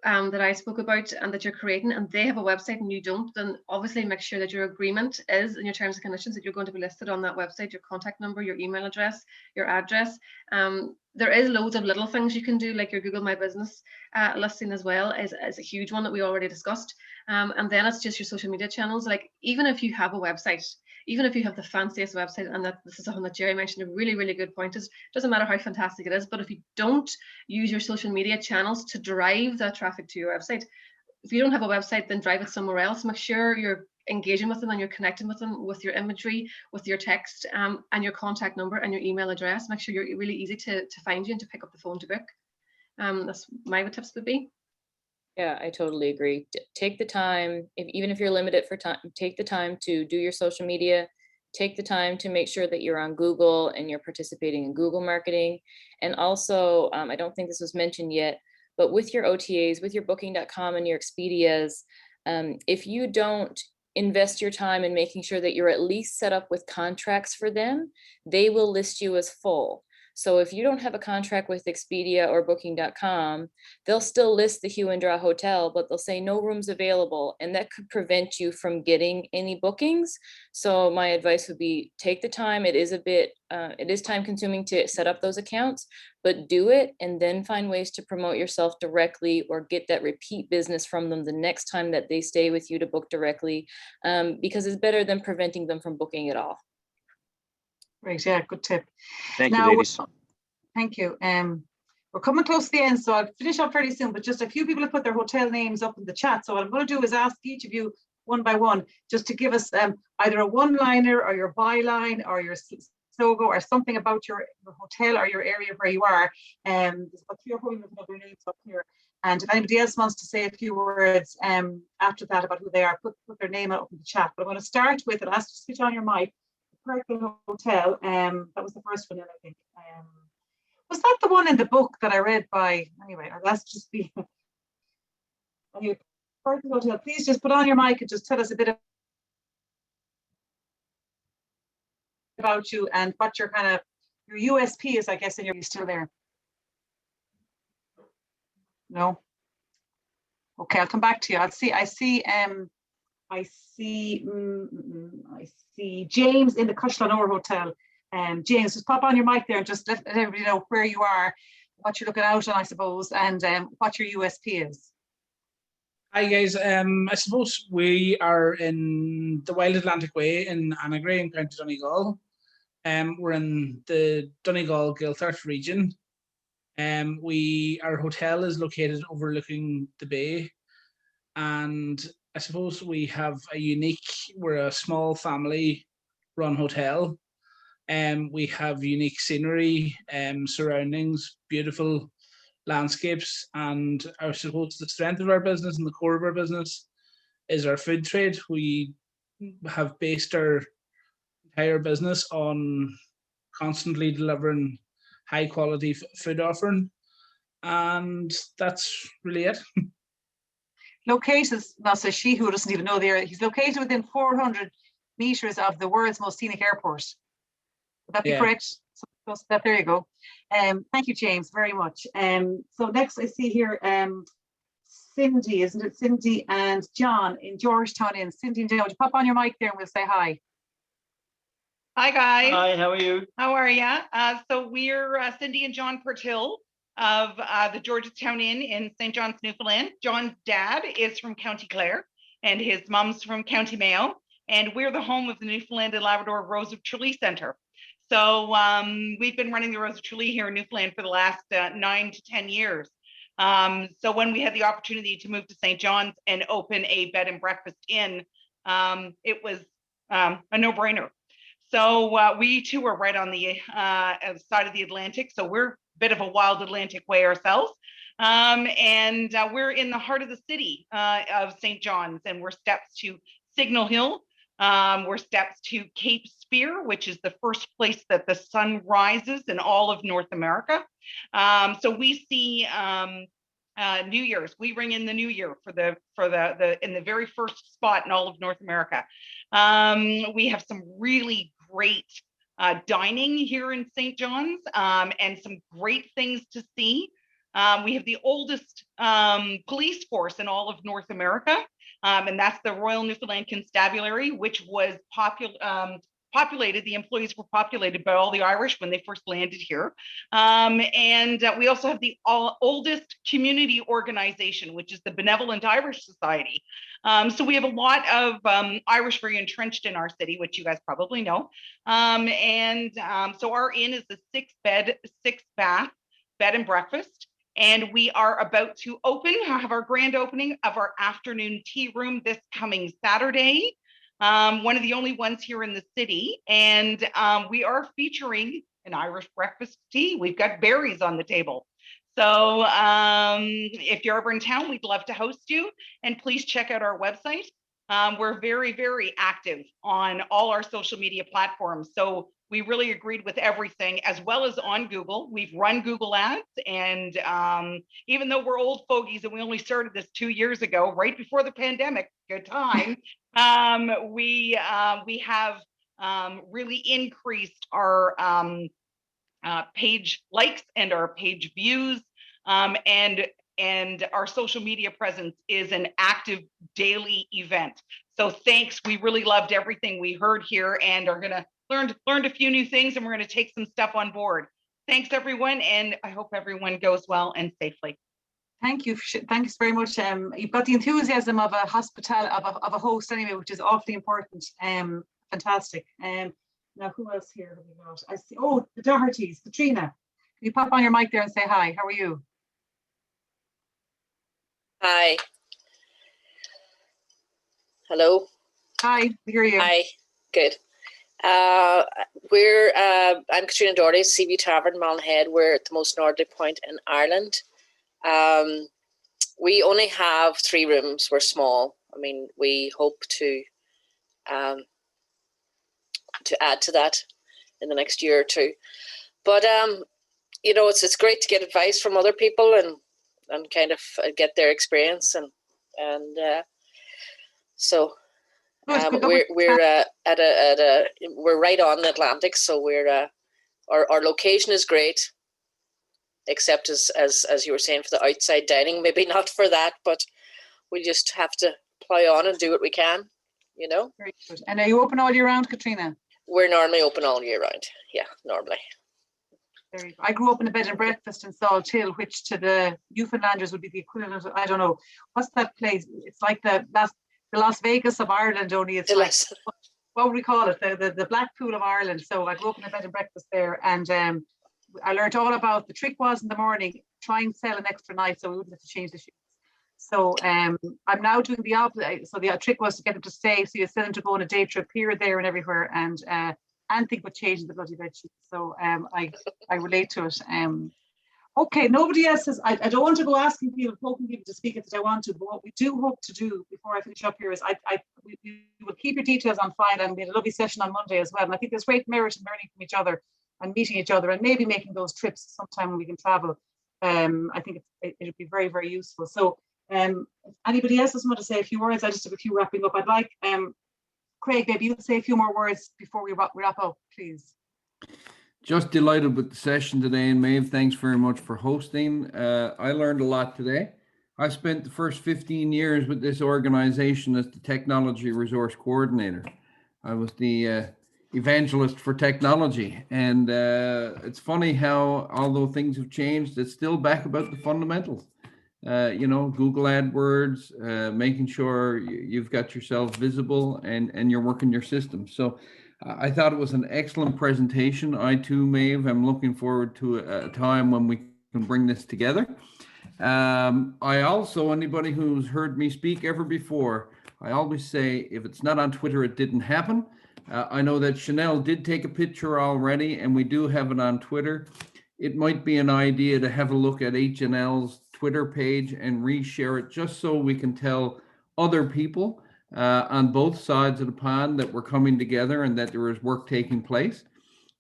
that I spoke about and that you're creating and they have a website and you don't, then obviously make sure that your agreement is in your terms and conditions that you're going to be listed on that website, your contact number, your email address, your address. There is loads of little things you can do, like your Google My Business listing as well is a huge one that we already discussed. And then it's just your social media channels. Like even if you have a website, even if you have the fanciest website, and that this is something that Jerry mentioned, a really, really good point, is it doesn't matter how fantastic it is, but if you don't use your social media channels to drive that traffic to your website, if you don't have a website, then drive it somewhere else. Make sure you're engaging with them and you're connecting with them with your imagery, with your text, and your contact number and your email address. Make sure you're really easy to find you and to pick up the phone to book. That's my tips would be. Yeah, I totally agree. Take the time, even if you're limited for time, take the time to do your social media. Take the time to make sure that you're on Google and you're participating in Google marketing. And also, I don't think this was mentioned yet, but with your OTAs, with your Booking.com and your Expedias, if you don't invest your time in making sure that you're at least set up with contracts for them, they will list you as full. So if you don't have a contract with Expedia or Booking.com, they'll still list the Hue and Draw hotel, but they'll say no rooms available, and that could prevent you from getting any bookings. So my advice would be take the time. It is time consuming to set up those accounts, but do it and then find ways to promote yourself directly or get that repeat business from them the next time that they stay with you to book directly, because it's better than preventing them from booking at all. Great, yeah, good tip. Thank Now, you, ladies. Thank you. We're coming close to the end, so I'll finish up fairly soon, but just a few people have put their hotel names up in the chat. So what I'm going to do is ask each of you one by one, just to give us either a one-liner or your byline or your logo or something about your hotel or your area where you are. There's about 3 or 4 people with their names up here. And if anybody else wants to say a few words after that about who they are, put their name up in the chat. But I'm going to start with, and ask you to switch on your mic, Purple Hotel. That was the first one in, I think. Was that the one in the book that I read by, anyway, let's just be, anyway, Purple Hotel, please just put on your mic and just tell us a bit about you and what your your USP is, I guess, and you're still there. No? Okay, I'll come back to you. I see James in the Cushlanore Hotel. James, just pop on your mic there and just let everybody know where you are, what you're looking out on, I suppose, and what your USP is. Hi guys, I suppose we are in the Wild Atlantic Way in Annagray in County Donegal. We're in the Donegal-Gilthart region. Our hotel is located overlooking the bay, and I suppose we're a small family-run hotel. We have unique scenery, surroundings, beautiful landscapes, and I suppose the strength of our business and the core of our business is our food trade. We have based our entire business on constantly delivering high quality food offering, and that's really it. Located, now says she who doesn't even know the area, he's located within 400 meters of the world's most scenic airport. Would that be correct? So there you go. Thank you, James, very much. So next I see here Cindy, isn't it? Cindy and John in Georgetown Inn. Cindy and John, would you pop on your mic there and we'll say hi. Hi guys. Hi, how are you? How are you? So we're Cindy and John Pertill of the Georgetown Inn in St. John's, Newfoundland. John's dad is from County Clare and his mom's from County Mayo. And we're the home of the Newfoundland and Labrador Rose of Tralee Centre. So we've been running the Rose of Tralee here in Newfoundland for the last 9 to 10 years. So when we had the opportunity to move to St. John's and open a bed and breakfast inn, it was a no-brainer. So we too are right on the side of the Atlantic. So we're a bit of a wild Atlantic way ourselves. And we're in the heart of the city of St. John's, and we're steps to Signal Hill. We're steps to Cape Spear, which is the first place that the sun rises in all of North America. So we see New Year's. We ring in the New Year for the in the very first spot in all of North America. We have some really great dining here in St. John's, and some great things to see. We have the oldest police force in all of North America, and that's the Royal Newfoundland Constabulary, which was populated, the employees were populated by all the Irish when they first landed here. And we also have the oldest community organization, which is the Benevolent Irish Society. So we have a lot of Irish very entrenched in our city, which you guys probably know. So our inn is a 6-bed, 6-bath bed and breakfast. And we are about to have our grand opening of our afternoon tea room this coming Saturday. One of the only ones here in the city. And we are featuring an Irish breakfast tea. We've got berries on the table. So if you're ever in town, we'd love to host you. And please check out our website. We're very, very active on all our social media platforms. So we really agreed with everything, as well as on Google. We've run Google ads, and even though we're old fogies and we only started this 2 years ago, right before the pandemic, good time, we have really increased our page likes and our page views, and our social media presence is an active daily event. So thanks, we really loved everything we heard here and are gonna learned a few new things, and we're gonna take some stuff on board. Thanks everyone, and I hope everyone goes well and safely. Thank you. Thanks very much. You've got the enthusiasm of a of a host anyway, which is awfully important. Fantastic. Now who else here have we got? I see. Oh, the Dohertys, Katrina. Can you pop on your mic there and say hi? How are you? Hi. Hello. Hi, we hear you. Hi. Good. I'm Katrina Doherty, Seaview Tavern, Mallinhead. We're at the most northerly point in Ireland. We only have 3 rooms. We're small. I mean, we hope to add to that in the next year or 2. But you know, it's great to get advice from other people and kind of get their experience and so. We're right on the Atlantic, so our location is great, except as you were saying, for the outside dining, maybe not for that, but we just have to plow on and do what we can, you know. Very good. And are you open all year round, Katrina? We're normally open all year round. Yeah, normally. Very good. I grew up in a bed and breakfast in Salt Hill, which to the Newfoundlanders would be the equivalent of, I don't know, what's that place? It's like the Las Vegas of Ireland, only it's like, what would we call it? The Blackpool of Ireland. So I grew up in a bed and breakfast there, and I learned all about the trick was in the morning, try and sell an extra night so we wouldn't have to change the sheets. So I'm now doing the opposite. So the trick was to get them to stay. So you send them to go on a day trip here, there, and everywhere, and think about changing the bloody bed sheets. So I relate to it. Okay, nobody else says, I don't want to go asking people, poking people to speak if they want to, but what we do hope to do before I finish up here is we will keep your details on file, and we had a lovely session on Monday as well. And I think there's great merit in learning from each other and meeting each other and maybe making those trips sometime when we can travel. I think it'll be very, very useful. So anybody else doesn't want to say a few words? I just have a few wrapping up. I'd like, Craig, maybe you'll say a few more words before we wrap up, please. Just delighted with the session today, and Maeve, thanks very much for hosting. I learned a lot today. I spent the first 15 years with this organization as the Technology Resource Coordinator. I was the evangelist for technology, and it's funny how, although things have changed, it's still back about the fundamentals. You know, Google AdWords, making sure you've got yourself visible and you're working your system. So I thought it was an excellent presentation. I too, Maeve, am looking forward to a time when we can bring this together. I also, anybody who's heard me speak ever before, I always say, if it's not on Twitter, it didn't happen. I know that Chanel did take a picture already, and we do have it on Twitter. It might be an idea to have a look at HNL's Twitter page and reshare it, just so we can tell other people on both sides of the pond that we're coming together and that there is work taking place.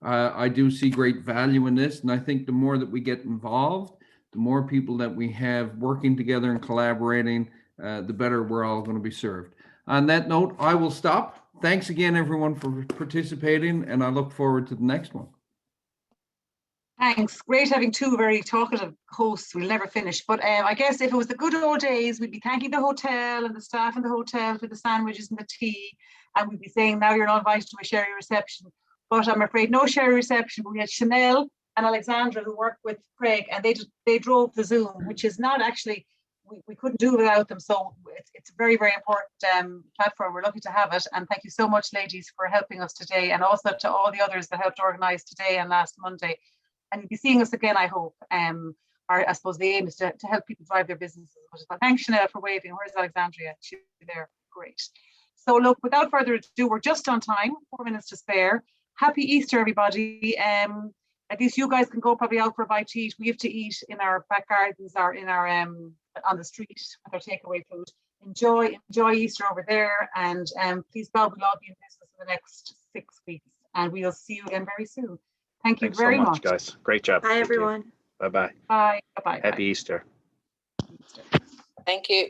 I do see great value in this, and I think the more that we get involved, the more people that we have working together and collaborating, the better we're all going to be served. On that note, I will stop. Thanks again, everyone, for participating, and I look forward to the next one. Thanks. Great having two very talkative hosts. We'll never finish. But I guess if it was the good old days, we'd be thanking the hotel and the staff in the hotel for the sandwiches and the tea. And we'd be saying, now you're not invited to a sherry reception. But I'm afraid no sherry reception. But we had Chanel and Alexandra who worked with Craig, and they drove the Zoom, which is not actually, we couldn't do without them. So it's a very, very important platform. We're lucky to have it. And thank you so much, ladies, for helping us today. And also to all the others that helped organize today and last Monday. And you'll be seeing us again, I hope. I suppose the aim is to help people drive their businesses. Thanks, Chanel, for waving. Where's Alexandria? She's there. Great. So look, without further ado, we're just on time, 4 minutes to spare. Happy Easter, everybody. At least you guys can go probably out for a bite to eat. We have to eat in our back gardens or in our on the street with our takeaway food. Enjoy Easter over there, and please God, we'll all be in business in the next 6 weeks, and we'll see you again very soon. Thank you Thanks very so much, much, guys. Great job. Bye, everyone. Bye-bye. Bye. Bye. Happy Easter. Thank you.